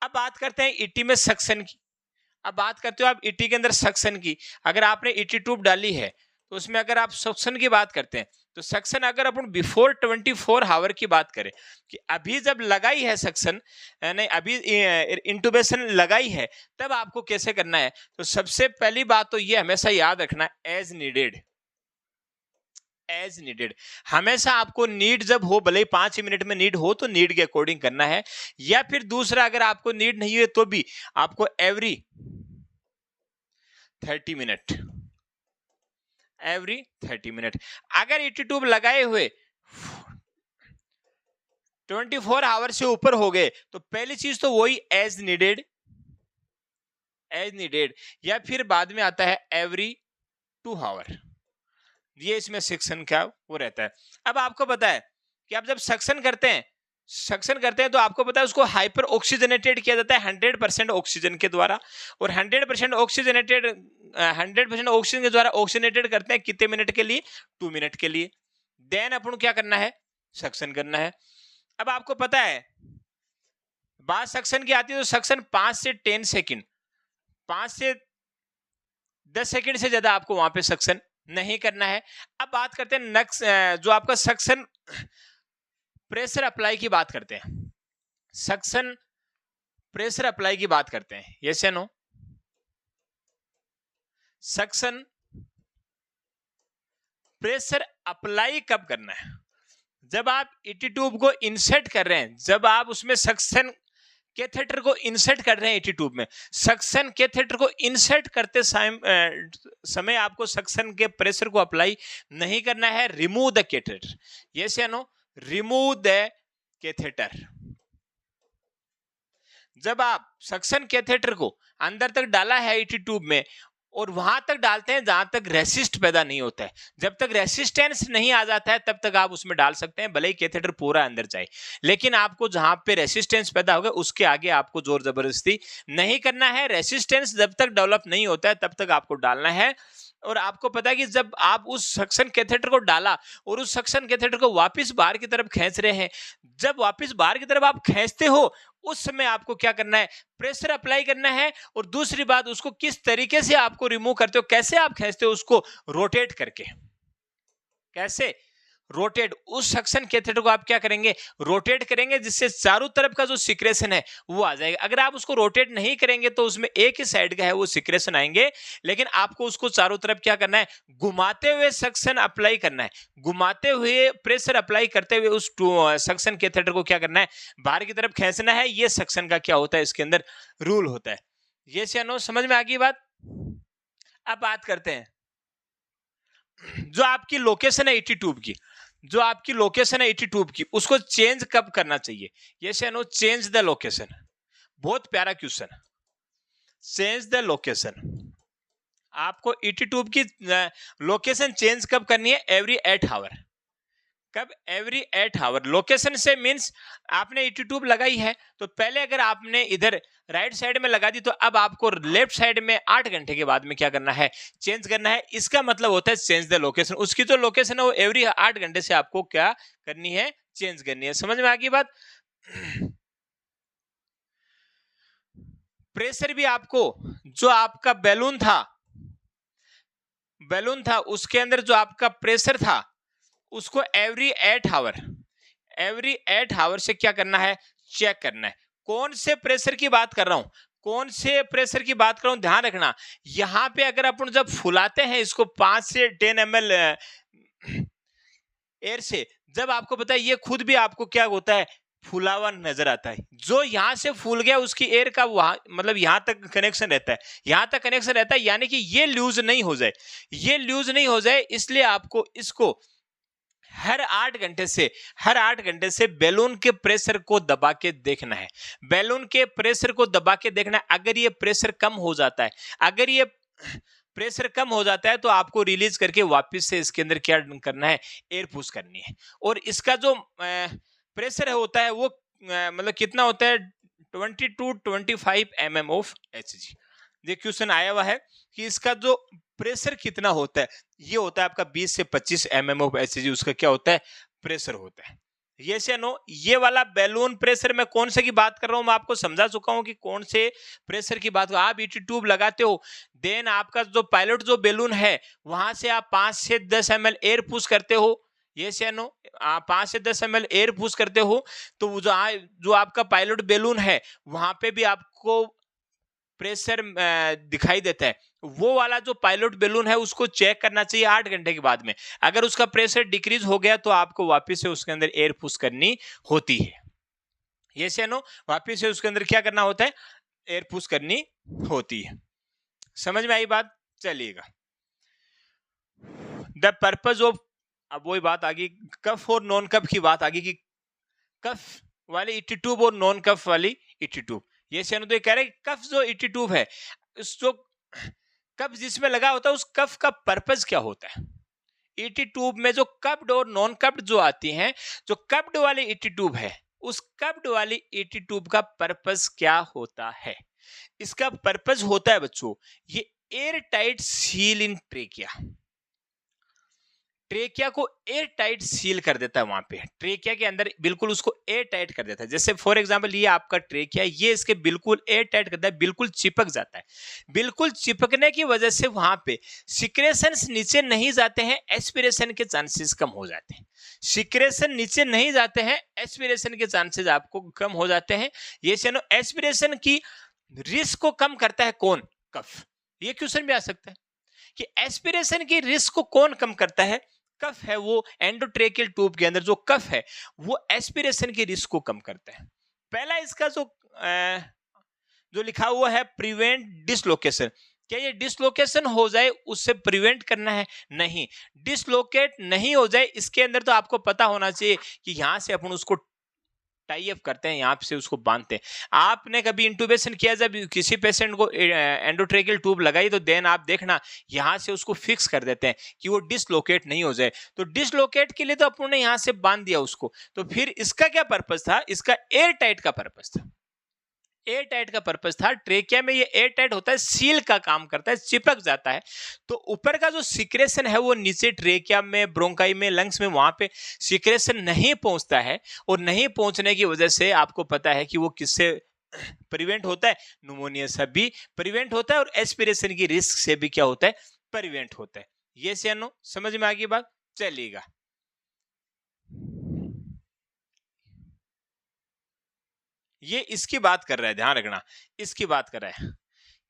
अब बात करते हैं ईटी में सक्शन की। अब बात करते हो आप ईटी के अंदर सक्शन की। अगर आपने ईटी ट्यूब डाली है तो उसमें अगर आप सक्शन की बात करते हैं तो सक्शन अगर अपन बिफोर 24 आवर की बात करें कि अभी जब लगाई है सक्शन, नहीं अभी इंटुबेशन लगाई है, तब आपको कैसे करना है? तो सबसे पहली बात तो ये हमेशा याद रखना, एज नीडेड। एज नीडेड हमेशा आपको नीड जब हो, भले ही 5 मिनट में नीड हो तो नीड के अकॉर्डिंग करना है, या फिर दूसरा अगर आपको नीड नहीं है तो भी आपको एवरी 30 मिनट, एवरी 30 मिनट। अगर ईटी ट्यूब लगाए हुए 24 आवर से ऊपर हो गए तो पहली चीज तो वही एज नीडेड, एज नीडेड, या फिर बाद में आता है एवरी 2 आवर। ये इसमें सेक्शन क्या वो रहता है। अब आपको पता है कि आप जब सक्शन करते हैं तो आपको पता है उसको हाइपर ऑक्सीजनेटेड किया जाता है 100% ऑक्सीजन के द्वारा, और 100% ऑक्सीजनेटेड 100% ऑक्सीजन के द्वारा ऑक्सीजनेटेड करते हैं कितने मिनट के लिए? 2 मिनट के लिए। देन अपन क्या करना है? सक्शन करना है। अब आपको पता है बात सक्शन की आती है तो सक्शन 5 से 10 सेकंड, 5 से 10 सेकंड से ज्यादा आपको वहां पे सक्शन नहीं करना है। अब बात करते हैं नेक्स्ट, जो आपका सक्शन प्रेशर अप्लाई की बात करते हैं। सक्शन प्रेशर अप्लाई की बात करते हैं, यस या नो? सक्शन प्रेशर अप्लाई कब करना है? जब आप ईटी ट्यूब को इंसर्ट कर रहे हैं, जब आप उसमें सक्शन कैथेटर को इंसर्ट कर रहे हैं ईटी ट्यूब में, सक्शन कैथेटर को इंसर्ट करते समय आपको सक्शन के प्रेशर को अप्लाई नहीं करना है। रिमूव द कैथेटर, यस या नो? Remove the catheter. जब आप सक्शन कैथेटर को अंदर तक डाला है ईटी ट्यूब में और वहां तक डालते हैं जहां तक रेसिस्ट पैदा नहीं होता है, जब तक रेसिस्टेंस नहीं आ जाता है तब तक आप उसमें डाल सकते हैं, भले ही कैथेटर पूरा अंदर जाए। लेकिन आपको जहां पे रेसिस्टेंस पैदा होगा उसके आगे आपको जोर जबरदस्ती नहीं करना है। रेसिस्टेंस जब तक डेवलप नहीं होता है तब तक आपको डालना है। और आपको पता है कि जब आप उस सक्शन कैथेटर को डाला और उस सक्शन कैथेटर को वापस बाहर की तरफ खींच रहे हैं, जब वापस बाहर की तरफ आप खींचते हो उस समय आपको क्या करना है? प्रेशर अप्लाई करना है। और दूसरी बात, उसको किस तरीके से आपको रिमूव करते हो, कैसे आप खींचते हो? उसको रोटेट करके। कैसे? रोटेट। उस सक्शन कैथेटर को आप क्या करेंगे? रोटेट करेंगे, जिससे चारों तरफ का जो सिक्रेशन है वो आ जाएगा। अगर आप उसको रोटेट नहीं करेंगे तो उसमें एक ही साइड का है वो सिक्रेशन आएंगे, लेकिन आपको उसको चारों तरफ क्या करना है? घुमाते हुए सक्शन अप्लाई करना है। घुमाते हुए प्रेशर अप्लाई करते हुए उस सक्शन कैथेटर को क्या करना है? बाहर की तरफ खींचना है। ये सक्शन का क्या होता है? इसके अंदर रूल होता है। ये या नो? समझ में आ गई बात? अब बात करते हैं जो आपकी लोकेशन है ईटी ट्यूब की, जो आपकी लोकेशन है ईटी ट्यूब की, उसको चेंज कब करना चाहिए? यस या नो? Change the location. बहुत प्यारा क्वेश्चन। Change the location. आपको ईटी ट्यूब की लोकेशन चेंज कब करनी है? Every 8 hour. कब? Every 8 hour. लोकेशन से मींस आपने ईटी ट्यूब लगाई है तो पहले अगर आपने इधर राइट साइड में लगा दी तो अब आपको लेफ्ट साइड में 8 घंटे के बाद में क्या करना है? चेंज करना है। इसका मतलब होता है चेंज द लोकेशन। उसकी जो लोकेशन है वो एवरी 8 घंटे से आपको क्या करनी है? चेंज करनी है। समझ में आ गई बात? प्रेशर भी आपको, जो आपका बैलून था उसके अंदर जो आपका प्रेशर था उसको एवरी 8 आवर से क्या करना है? चेक करना है। कौन से प्रेशर की बात कर रहा हूं? कौन से प्रेशर की बात कर रहा हूं? ध्यान रखना, यहां पे अगर अपन जब फुलाते हैं इसको 5 से 10 ml एयर से, जब आपको पता है ये खुद भी आपको क्या होता है? फूला हुआ नजर आता है। जो यहां से फूल गया उसकी एयर का वहां मतलब यहां तक कनेक्शन रहता है, यहां तक कनेक्शन रहता है, यानी कि ये लूज नहीं हो जाए, ये लूज नहीं हो जाए। इसलिए आपको इसको हर 8 घंटे से बैलून के प्रेशर को दबा के देखना है। बैलून के प्रेशर को दबा के देखना है। अगर ये प्रेशर कम हो जाता है, अगर ये प्रेशर कम हो जाता है तो आपको रिलीज करके वापस से इसके अंदर क्या करना है? एयर पुश करनी है। और इसका जो प्रेशर होता है वो मतलब कितना होता है? 20 to 25 mm ऑफ Hg। ये क्वेश्चन आया हुआ है कि इसका जो प्रेशर कितना होता है, ये होता है आपका 20 से 25 mm ऑफ एचजी, उसका क्या होता है, प्रेशर होता है। यस या नो? ये वाला बैलून प्रेशर में कौन से की बात कर रहा हूं, मैं आपको समझा चुका हूं कि कौन से प्रेशर की बात। आप ईटी ट्यूब लगाते हो, देन आपका जो पायलट जो बैलून है वहां से आप 5 से 10 ml एयर पुश करते हो। यस या नो? 5 से 10 ml एयर पुश करते हो, तो जो आपका पायलट बैलून है वहां पे भी आपको प्रेशर दिखाई देता है। वो वाला जो पायलट बैलून है उसको चेक करना चाहिए 8 घंटे के बाद में। अगर उसका प्रेशर डिक्रीज हो गया तो आपको वापस से उसके अंदर एयर पुश करनी होती है। यस या नो? वापस से उसके अंदर क्या करना होता है, एयर पुश करनी होती है। समझ में आई बात? चलिएगा, द पर्पज ऑफ, अब वही बात आ गई कफ और नॉन कफ की बात आ गई कि कफ वाली ईटी ट्यूब और नॉन कफ वाली ईटी ट्यूब। ये से तो ये कह रहे हैं कफ जो ईटी ट्यूब है, उस जो कफ जिसमें लगा होता है उस कफ का पर्पज क्या होता है। ईटी ट्यूब में जो कप्ड और नॉन कप्ड जो आती हैं, जो कप्ड वाली ईटी ट्यूब है उस कप्ड वाली ईटी ट्यूब का पर्पज क्या होता है। इसका पर्पज होता है बच्चों, ये एयर टाइट सील इन ट्रेकिया, ट्रेकिया को एयर टाइट सील कर देता है। वहां पे ट्रेकिया के अंदर बिल्कुल उसको एयर टाइट कर देता है। जैसे फॉर एग्जांपल ये आपका ट्रेकिया, ये इसके बिल्कुल एयर टाइट करता है, बिल्कुल चिपक जाता है। बिल्कुल चिपकने की वजह से वहां पे सिक्रेशंस नीचे नहीं जाते हैं, एस्पिरेशन के चांसेस कम हो जाते हैं। सिक्रेशन नीचे नहीं जाते हैं, एस्पिरेशन के चांसेस आपको कम हो जाते हैं। ये चलो एस्पिरेशन की रिस्क को कम करता है कौन, कफ। ये क्वेश्चन भी आ सकता है कि एस्पिरेशन की रिस्क को कौन कम करता है, कफ है। वो एंडोट्रेकियल ट्यूब के अंदर जो कफ है वो एस्पिरेशन की रिस्क को कम करता है। पहला इसका जो लिखा हुआ है प्रिवेंट डिसलोकेशन, क्या ये डिसलोकेशन हो जाए उससे प्रिवेंट करना है? नहीं, डिसलोकेट नहीं हो जाए इसके अंदर तो आपको पता होना चाहिए कि यहां से अपन उसको टाई अप करते हैं, यहाँ से उसको बांधते हैं। आपने कभी इंटूबेशन किया, जब किसी पेशेंट को एंडोट्रेकियल ट्यूब लगाई तो देन आप देखना यहाँ से उसको फिक्स कर देते हैं कि वो डिसलोकेट नहीं हो जाए। तो डिसलोकेट के लिए तो अपन ने यहाँ से बांध दिया उसको, तो फिर इसका क्या पर्पज था, इसका एयर टाइट का पर्पज था। एयर टाइट का पर्पज था, ट्रेकिया में ये एयर टाइट होता है, सील का काम करता है, चिपक जाता है। तो ऊपर का जो सिक्रेशन है वो नीचे ट्रेकिया में, ब्रोंकाई में, लंग्स में वहां पे सिक्रेशन नहीं पहुंचता है, और नहीं पहुंचने की वजह से आपको पता है कि वो किससे प्रिवेंट होता है, न्यूमोनिया से भी प्रिवेंट होता है, और एस्पिरेशन की रिस्क से भी क्या होता है, प्रिवेंट होता है। ये से नो समझ में आ गई बात? चलिएगा, ये इसकी बात कर रहा है, ध्यान रखना, इसकी बात कर रहा है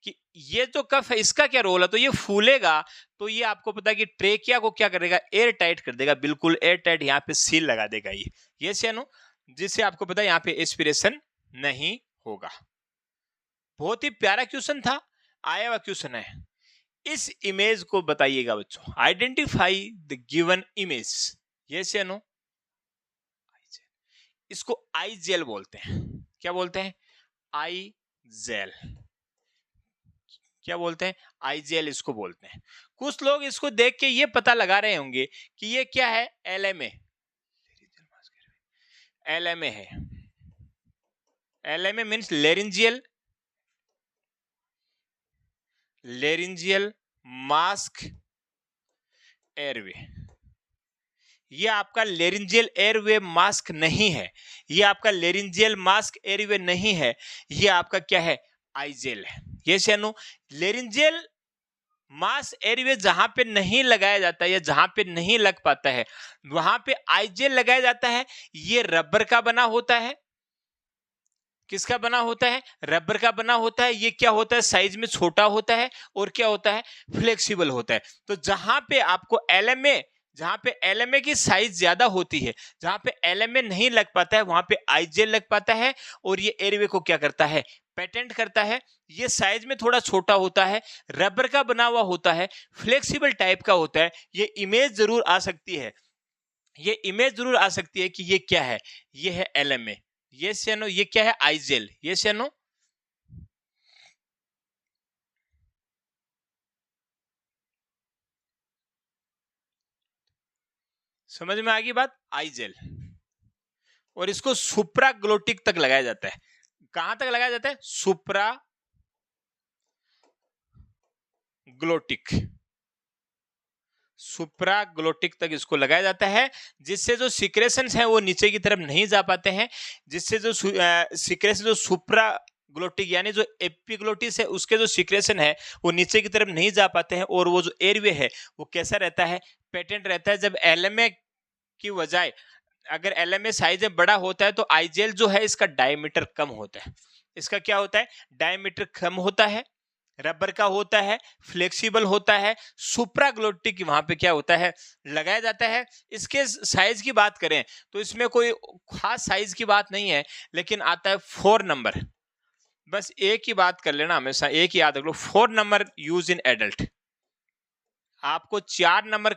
कि ये जो कफ है इसका क्या रोल है। तो ये फूलेगा तो ये आपको पता है कि ट्रेकिया को क्या करेगा, एयर टाइट कर देगा, बिल्कुल एयर टाइट यहाँ पे सील लगा देगा ये से नो, जिससे आपको पता है यहाँ पे एस्पिरेशन नहीं होगा। बहुत ही प्यारा क्वेश्चन था, आया हुआ क्वेश्चन है। इस इमेज को बताइएगा बच्चों, आइडेंटिफाई द गिवन इमेज। ये से नो, इसको आई जेल बोलते हैं। क्या बोलते हैं? आई जेल। क्या बोलते हैं? आई जेल इसको बोलते हैं। कुछ लोग इसको देख के ये पता लगा रहे होंगे कि ये क्या है, एलएमए। एलएमए है, LMA means laryngeal mask airway. ये आपका लेरिंजियल एयरवे मास्क नहीं है, ये आपका लेरिंजियल मास्क एयरवे नहीं है, ये आपका क्या है, आईजेल है। ये सेनो लेरिंजियल मास एयरवे जहां पे नहीं लगाया जाता है या जहां पे नहीं लग पाता है वहां पे आईजेल लगाया जाता है। ये रबर का बना होता है। किसका बना होता है? रबर का बना होता है। ये क्या होता है, साइज में छोटा होता है और क्या होता है, फ्लेक्सिबल होता है। तो जहां पे आपको एलएमए, जहां पे एलएमए की साइज ज्यादा होती है, जहां पे एलएमए नहीं लग पाता है वहां पे आईजेल लग पाता है, और ये एयरवे को क्या करता है, पेटेंट करता है। ये साइज में थोड़ा छोटा होता है, रबर का बना हुआ होता है, फ्लेक्सिबल टाइप का होता है। ये इमेज जरूर आ सकती है, ये इमेज जरूर आ सकती है कि ये क्या है, ये है एलएमए। ये से नो, ये क्या है, आईजेल। ये से नो, समझ में आ गई बात, आईजेल। और इसको सुप्रा ग्लोटिक तक लगाया जाता है। कहां तक लगाया जाता है? सुप्रा ग्लोटिक। सुप्राग्लोटिक तक इसको लगाया जाता है, जिससे जो सिक्रेशंस हैं वो नीचे की तरफ नहीं जा पाते हैं, जिससे जो सिक्रेशन जो सुप्राग्लोटिक यानी जो एपिग्लोटिस है उसके जो सिक्रेशन है वो नीचे की तरफ नहीं जा पाते हैं, और वो जो एयरवे है वो कैसा रहता है, पेटेंट रहता है। जब एलएमए की बजाय अगर एलएमए साइज में बड़ा होता है तो आईजेल जो है इसका डायमीटर कम होता है। इसका क्या होता है, डायमीटर कम होता है, रबर का होता है, फ्लेक्सिबल होता है। सुप्राग्लोटिक वहां पे क्या होता है, लगाया जाता है। इसके साइज की बात करें तो इसमें कोई खास साइज की बात नहीं है, लेकिन आता है 4 नंबर। बस एक ही बात कर लेना, हमेशा एक ही याद रख लो, 4 नंबर यूज इन एडल्ट। आपको 4 नंबर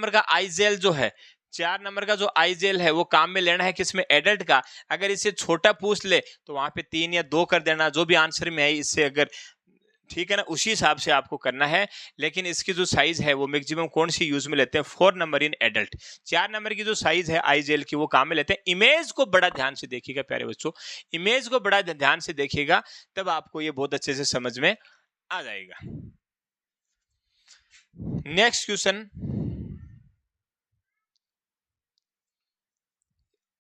का आईजेल जो है, 4 नंबर का जो आईजेल है वो काम में लेना है किसमें, एडल्ट का। अगर इससे छोटा पूछ ले तो वहां पे 3 या 2 कर देना, जो भी आंसर में है इससे, अगर ठीक है ना, उसी हिसाब से आपको करना है। लेकिन इसकी जो साइज है वो मैक्सिमम कौन सी यूज में लेते हैं, 4 नंबर इन एडल्ट। 4 नंबर की जो साइज है आई जेल की वो काम में लेते हैं। इमेज को बड़ा ध्यान से देखिएगा प्यारे बच्चों, इमेज को बड़ा ध्यान से देखिएगा, तब आपको ये बहुत अच्छे से समझ में आ जाएगा। नेक्स्ट क्वेश्चन,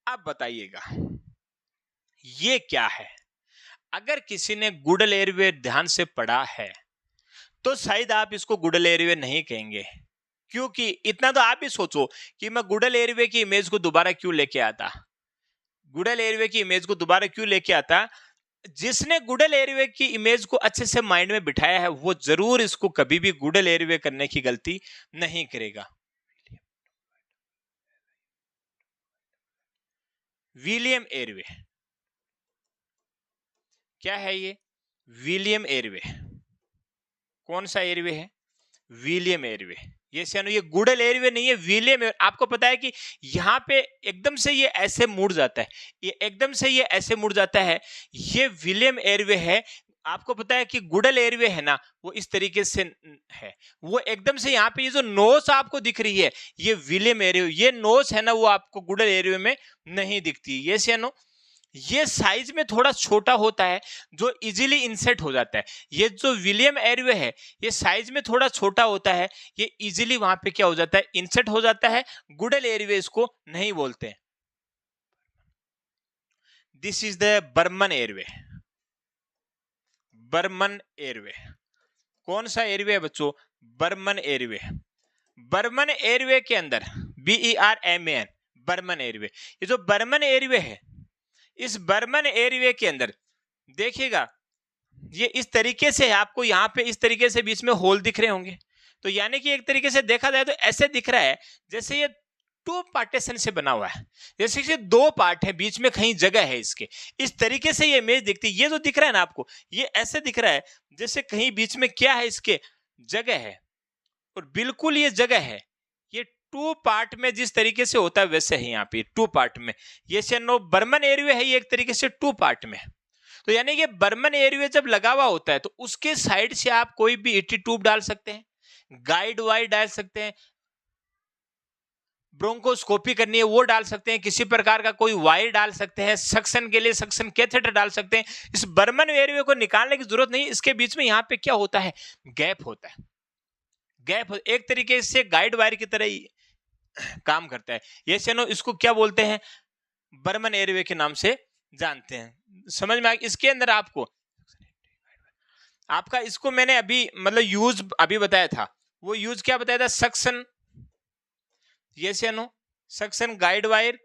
आप बताइएगा ये क्या है। अगर किसी ने गुडल एयरवे ध्यान से पढ़ा है तो शायद आप इसको गुडल एयरवे नहीं कहेंगे, क्योंकि इतना तो आप ही सोचो कि मैं गुडल एयरवे की इमेज को दोबारा क्यों लेके आता, गुडल एयरवे की इमेज को दोबारा क्यों लेके आता। जिसने गुडल एयरवे की इमेज को अच्छे से माइंड में बिठाया है वो जरूर इसको कभी भी गुडल एयरवे करने की गलती नहीं करेगा। विलियम एयरवे, क्या है ये, विलियम एयरवे। कौन सा एयरवे है, विलियम एयरवे। ये गुडल एयरवे नहीं है, विलियम एयरवे। आपको पता है कि यहाँ पे एकदम से ये ऐसे मुड़ जाता है, ये एकदम से ये ऐसे मुड़ जाता है, ये विलियम एयरवे है। आपको पता है कि गुडल एयरवे है ना वो इस तरीके से है, वो एकदम से यहाँ पे ये जो नोस आपको दिख रही है ये विलियम एयरवे, ये नोस है ना वो आपको गुडल एयरवे में नहीं दिखती। यस या नो, ये साइज में थोड़ा छोटा होता है जो इजीली इंसर्ट हो जाता है। ये जो विलियम एयरवे है ये साइज में थोड़ा छोटा होता है, ये इजीली वहां पे क्या हो जाता है, इंसर्ट हो जाता है। गुडल एयरवे इसको नहीं बोलते हैं। This is the Berman airway. Berman airway कौन सा एयरवे है बच्चों, बर्मन एयरवे। बर्मन एयरवे के अंदर BERMAN, बर्मन एयरवे। ये जो बर्मन एयरवे है, इस बर्मन एयरवे के अंदर देखिएगा ये इस तरीके से, आपको यहाँ पे इस तरीके से बीच में होल दिख रहे होंगे, तो यानी कि एक तरीके से देखा जाए तो ऐसे दिख रहा है जैसे ये 2 पार्टीशन से बना हुआ है, जैसे कि 2 पार्ट है, बीच में कहीं जगह है इसके, इस तरीके से ये इमेज दिखती है। ये जो दिख रहा है ना आपको, ये ऐसे दिख रहा है जैसे कहीं बीच में क्या है, इसके जगह है, और बिल्कुल ये जगह है। ये 2 पार्ट में जिस तरीके से होता है वैसे ही यहाँ पे 2 पार्ट में। ये नो बर्मन एयरवे है, ये एक तरीके से 2 पार्ट में। तो यानी कि बर्मन एयरवे जब लगा हुआ होता है तो उसके साइड से आप कोई भी ET ट्यूब डाल सकते हैं, गाइड वायर डाल सकते हैं, ब्रोंकोस्कोपी करनी है वो डाल सकते हैं, किसी प्रकार का कोई वायर डाल सकते हैं, सक्शन के लिए सक्शन कैथेटर डाल सकते हैं। इस बर्मन एयरवे को निकालने की जरूरत नहीं, इसके बीच में यहाँ पे क्या होता है, गैप होता है। गैप एक तरीके से गाइड वायर की तरह ही काम करता है। ये सेनो इसको क्या बोलते हैं, बर्मन एयरवे के नाम से जानते हैं। समझ में आ, इसके अंदर आपका इसको मैंने अभी मतलब यूज अभी बताया था, वो यूज क्या बताया था, सक्शन, यस या no, suction guide wire,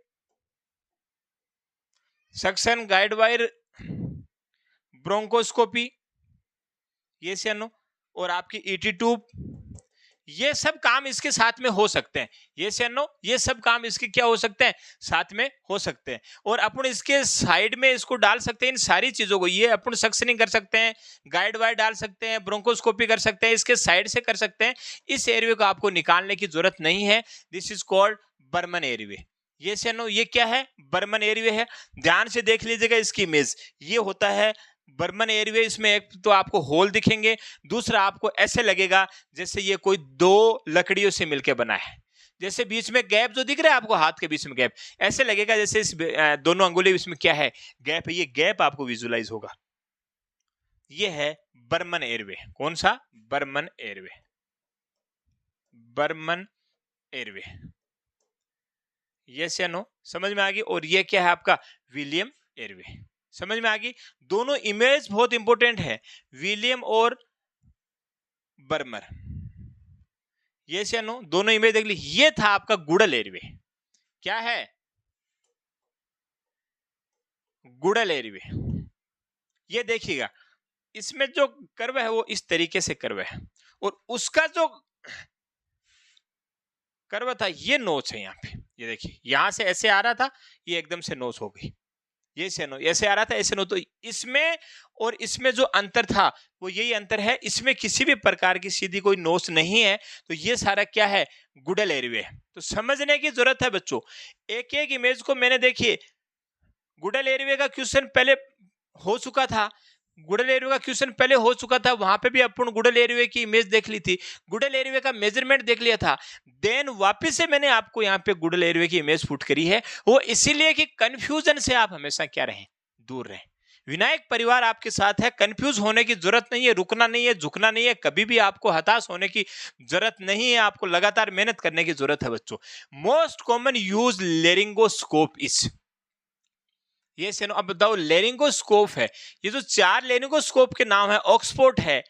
suction guide wire, bronchoscopy, yes या नो, और आपकी ET ट्यूब, ये सब काम इसके साथ में हो सकते हैं। यस या नो, ये सब काम इसके क्या हो सकते हैं, साथ में हो सकते हैं। और अपन इसके साइड में इसको डाल सकते हैं इन सारी चीजों को, ये अपन सक्शनिंग कर सकते हैं, गाइड वायर डाल सकते हैं, ब्रोंकोस्कोपी कर सकते हैं, इसके साइड से कर सकते हैं। इस एयरवे को आपको निकालने की जरूरत नहीं है। This is called Berman airway. Yes या नो, ये क्या है, बर्मन एयरवे है। ध्यान से देख लीजिएगा इसकी इमेज, ये होता है बर्मन एयरवे। इसमें एक तो आपको होल दिखेंगे, दूसरा आपको ऐसे लगेगा जैसे ये कोई 2 लकड़ियों से मिलकर बना है, जैसे बीच में गैप जो दिख रहा है आपको, हाथ के बीच में गैप, ऐसे लगेगा जैसे इस दोनों अंगुली इसमें क्या है, गैप है। ये गैप आपको विजुलाइज होगा। ये है बर्मन एयरवे। कौन सा, Berman airway. Berman airway. Yes या नो, समझ में आ गई। और ये क्या है आपका विलियम एयरवे, समझ में आ गई। दोनों इमेज बहुत इंपॉर्टेंट है, विलियम और बर्मर। यस या नो, दोनों इमेज देख ली। ये था आपका गुडल एयरवे। क्या है? Guedel airway. ये देखिएगा, इसमें जो कर्व है वो इस तरीके से कर्व है, और उसका जो कर्व था ये नोच है यहाँ पे। ये देखिए, यहां से ऐसे आ रहा था, ये एकदम से नोच हो गई। ये से नो, ऐसे आ रहा था, ऐसे नो। तो इसमें और इसमें जो अंतर था वो यही अंतर है, इसमें किसी भी प्रकार की सीधी कोई नोच नहीं है। तो ये सारा क्या है? Guedel airway. तो समझने की जरूरत है बच्चों, एक एक इमेज को। मैंने देखिए गुडल एयरवे का क्वेश्चन पहले हो चुका था, गुडल एयरवे का क्वेश्चन पहले हो चुका था, वहां पे भी अपन गुडल एयरवे की इमेज देख ली थी, गुडल एयरवे का मेजरमेंट देख लिया था। देन वापस से मैंने आपको यहाँ पे गुडल एयरवे की इमेज पुट करी है, वो इसीलिए कि कंफ्यूजन से आप हमेशा क्या रहें? दूर रहें। विनायक परिवार आपके साथ है, कंफ्यूज होने की जरूरत नहीं है, रुकना नहीं है, झुकना नहीं है, कभी भी आपको हताश होने की जरूरत नहीं है, आपको लगातार मेहनत करने की जरूरत है बच्चों। Most common use laryngoscope is, ये से नो। अब बताओ, लेरिंगोस्कोप है, ये जो 4 लेरिंगोस्कोप के नाम है, ऑक्सफोर्ड है,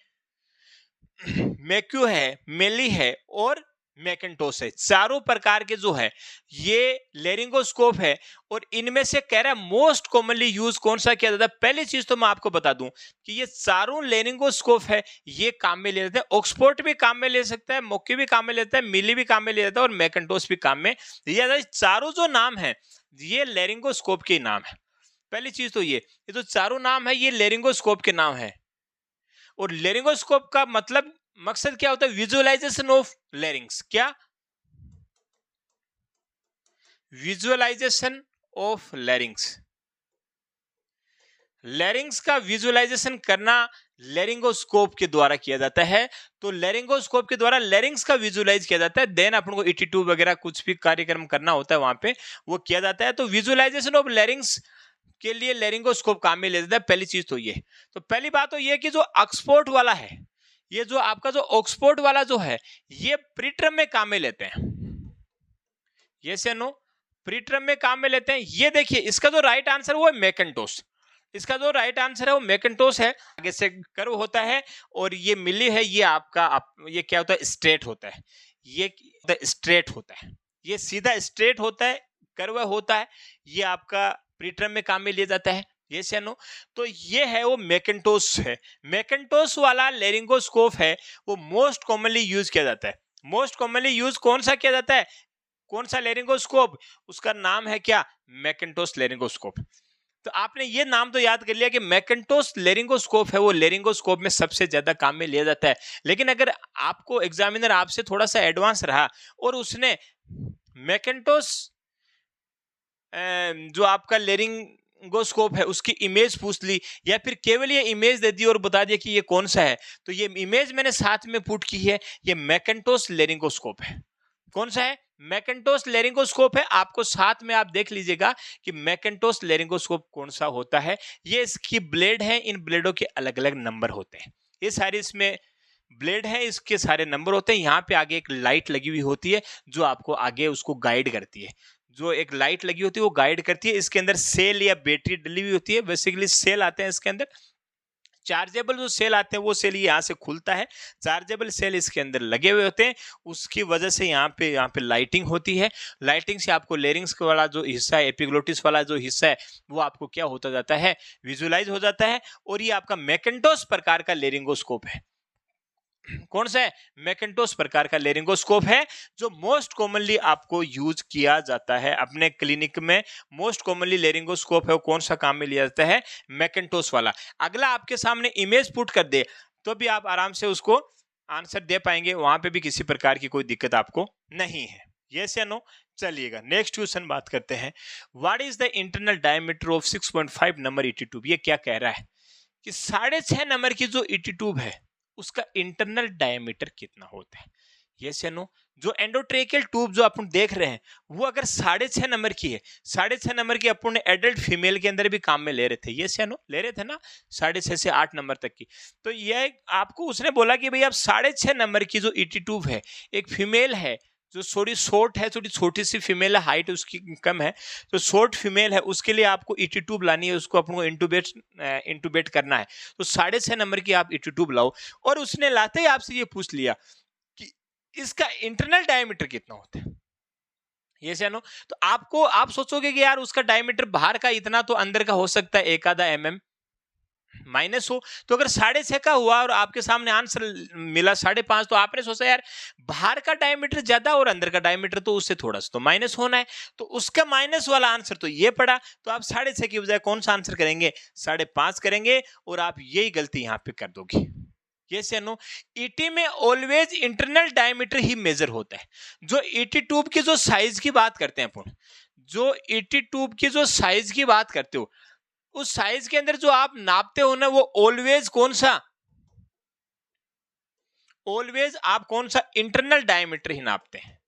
मैक्यू है, मेली है और मैकेंटोस है। चारों प्रकार के जो है ये लेरिंगोस्कोप है, और इनमें से कह रहा है मोस्ट कॉमनली यूज कौन सा किया जाता है। पहली चीज तो मैं आपको बता दूं कि ये चारों लेरिंगोस्कोप है, ये काम में ले जाते हैं। ऑक्सफोर्ड भी काम में ले सकता है, मोक्यू भी काम में लेता है, मिली भी काम में ले जाता है, और मैकेंटोस भी काम में लिया जाता है। चारों जो नाम है ये लेरिंगोस्कोप के नाम है। पहली चीज तो ये जो चारों नाम है ये लेरिंगोस्कोप के नाम है। और लेरिंगोस्कोप का मतलब मकसद क्या होता है? Visualisation of larynx. क्या? Visualisation of larynx. लेरिंग्स का विजुअलाइजेशन करना लेरिंगोस्कोप के द्वारा किया जाता है। तो लेरिंगोस्कोप के द्वारा लेरिंग्स का विजुअलाइज किया जाता है। देन अपन को ET2 वगैरह कुछ भी कार्यक्रम करना होता है वहां पे, वो किया जाता है। तो विजुअलाइजेशन ऑफ लेरिंग्स के लिए लेरिंगोस्कोप काम में ले जाता है। पहली चीज तो ये। तो पहली बात तो ये कि जो ऑक्सफोर्ड वाला है, ये जो आपका जो ऑक्सफोर्ड वाला जो है, ये प्रीट्रम में काम में लेते हैं। ये से नो, प्रीट्रम में काम में लेते हैं। ये देखिए, इसका जो राइट आंसर वो है मैकेंटोस। इसका जो राइट आंसर है वो मैकेंटोस है। आगे से कर्व होता है, और ये मिली है, ये आपका ये क्या होता है? स्ट्रेट होता है। ये स्ट्रेट होता है, ये सीधा स्ट्रेट होता है, कर्व होता है। ये आपका प्रीट्रम में काम में लिया जाता है। ये से नो। तो ये है वो मैकेंटोस है। मैकेंटोस वाला लेरिंगोस्कोप है, वो मोस्ट कॉमनली यूज किया जाता है। मोस्ट कॉमनली यूज कौन सा किया जाता है? कौन सा लेरिंगोस्कोप? उसका नाम है क्या? मैकेंटोस लेरिंगोस्कोप। तो आपने ये नाम तो याद कर लिया कि मैकेंटोस लेरिंगोस्कोप है, वो लेरिंगोस्कोप में सबसे ज्यादा काम में लिया जाता है। लेकिन अगर आपको एग्जामिनर आपसे थोड़ा सा एडवांस रहा और उसने मैकेंटोस जो आपका लेरिंगोस्कोप है उसकी इमेज पूछ ली, या फिर केवल ये इमेज दे दी और बता दिया कि ये कौन सा है, तो ये इमेज मैंने साथ में पुट की है, ये मैकेंटोस लेरिंगोस्कोप है। कौन सा है? मैकेंटोस लेरिंगोस्कोप है। आपको साथ में आप देख लीजिएगा कि मैकेंटोस लेरिंगोस्कोप कौन सा होता है। ये इसकी ब्लेड है, इन ब्लेडों के अलग अलग नंबर होते हैं। ये सारे इसमें ब्लेड है, इसके सारे नंबर होते हैं। यहाँ पे आगे एक लाइट लगी हुई होती है जो आपको आगे उसको गाइड करती है। जो एक लाइट लगी होती है वो गाइड करती है। इसके अंदर सेल या बैटरी डली हुई होती है। बेसिकली सेल आते हैं इसके अंदर। चार्जेबल जो सेल आते हैं वो सेल यहाँ से खुलता है, चार्जेबल सेल इसके अंदर लगे हुए होते हैं। उसकी वजह से यहाँ पे लाइटिंग होती है। लाइटिंग से आपको लेरिंग्स वाला जो हिस्सा है, एपिग्लोटिस वाला जो हिस्सा है, वो आपको क्या होता जाता है? विजुअलाइज हो जाता है। और ये आपका मैकेंटोस प्रकार का लेरिंगोस्कोप है। कौन सा है? मैकेंटोस प्रकार का लेरिंगोस्कोप है, जो मोस्ट कॉमनली आपको यूज किया जाता है अपने क्लिनिक में। मोस्ट कॉमनली लेरिंगोस्कोप है, वो कौन सा काम में लिया जाता है? मैकेंटोस वाला। अगला आपके सामने इमेज पुट कर दे तो भी आप आराम से उसको आंसर दे पाएंगे, वहां पे भी किसी प्रकार की कोई दिक्कत आपको नहीं है। यस या नो? चलिएगा नेक्स्ट क्वेश्चन बात करते हैं। What is the internal diameter of 6.5 number ET tube? ये क्या कह रहा है कि 6.5 नंबर की जो ET ट्यूब है उसका इंटरनल डायमीटर कितना होता है? यस या नो? जो एंडोट्रेकियल ट्यूब जो अपन देख रहे हैं वो अगर 6.5 नंबर की है, 6.5 नंबर की अपन ने एडल्ट फीमेल के अंदर भी काम में ले रहे थे, ये से ले रहे थे ना 6.5 से 8 नंबर तक की। तो यह आपको उसने बोला कि भाई आप 6.5 नंबर की जो ईटी ट्यूब है, एक फीमेल है जो थोड़ी शॉर्ट है, थोड़ी छोटी सी फीमेल है, हाइट उसकी कम है, तो शॉर्ट फीमेल है, उसके लिए आपको ईटी ट्यूब लानी है, उसको अपन को इंटूबेट करना है। तो 6.5 नंबर की आप ईटी ट्यूब लाओ। और उसने लाते ही आपसे ये पूछ लिया कि इसका इंटरनल डायमीटर कितना होता है, ये से नो। तो आपको आप सोचोगे कि यार उसका डायमीटर बाहर का इतना, तो अंदर का हो सकता है 1 आधा mm माइनस हो। तो अगर 6.5 का हुआ और आपके सामने आंसर मिला 5.5, तो आपने सोचा यार बाहर का डायमीटर ज्यादा और अंदर का डायमीटर तो उससे थोड़ा सा तो माइनस होना है, तो उसका माइनस वाला आंसर तो ये पड़ा। तो आप 6.5 की बजाय कौन सा आंसर करेंगे, 5.5 करेंगे, और आप यही गलती यहां पे कर दोगे। यस या नो। ईटी में ऑलवेज इंटरनल डायमीटर ही मेजर होता है। जो ईटी ट्यूब की जो साइज की बात करते हैं अपन, जो ईटी ट्यूब की जो साइज की बात करते हो, उस साइज के अंदर जो आप नापते हो ना, वो ऑलवेज कौन सा, ऑलवेज आप कौन सा इंटरनल डायमीटर ही नापते हैं,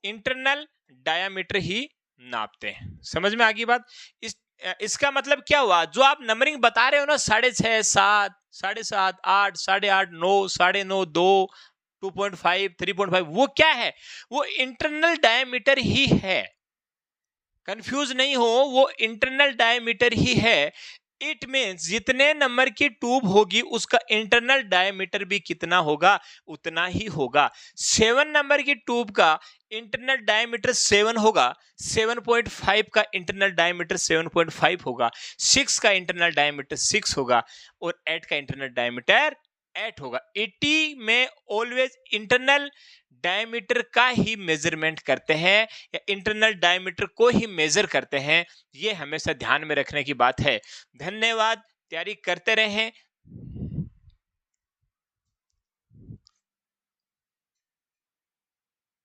इंटरनल डायमीटर ही नापते हैं। समझ में आ गई बात। इसका मतलब क्या हुआ, जो आप नंबरिंग बता रहे हो ना 6.5, 7, 7.5, 8, 8.5, 9, 9.5, 2, 2.5, 3.5, वो क्या है, वो इंटरनल डायमीटर ही है। कंफ्यूज नहीं हो, वो इंटरनल डायमीटर ही है। इट मीन्स जितने नंबर की ट्यूब होगी उसका इंटरनल डायमीटर भी कितना होगा, उतना ही होगा। 7 नंबर की ट्यूब का इंटरनल डायमीटर 7 होगा, 7.5 का इंटरनल डायमीटर 7.5 होगा, 6 का इंटरनल डायमीटर 6 होगा, और 8 का इंटरनल डायमीटर 8 होगा। 80 में ऑलवेज इंटरनल डायमीटर का ही मेजरमेंट करते हैं, या इंटरनल डायमीटर को ही मेजर करते हैं। ये हमेशा ध्यान में रखने की बात है। धन्यवाद। तैयारी करते रहें।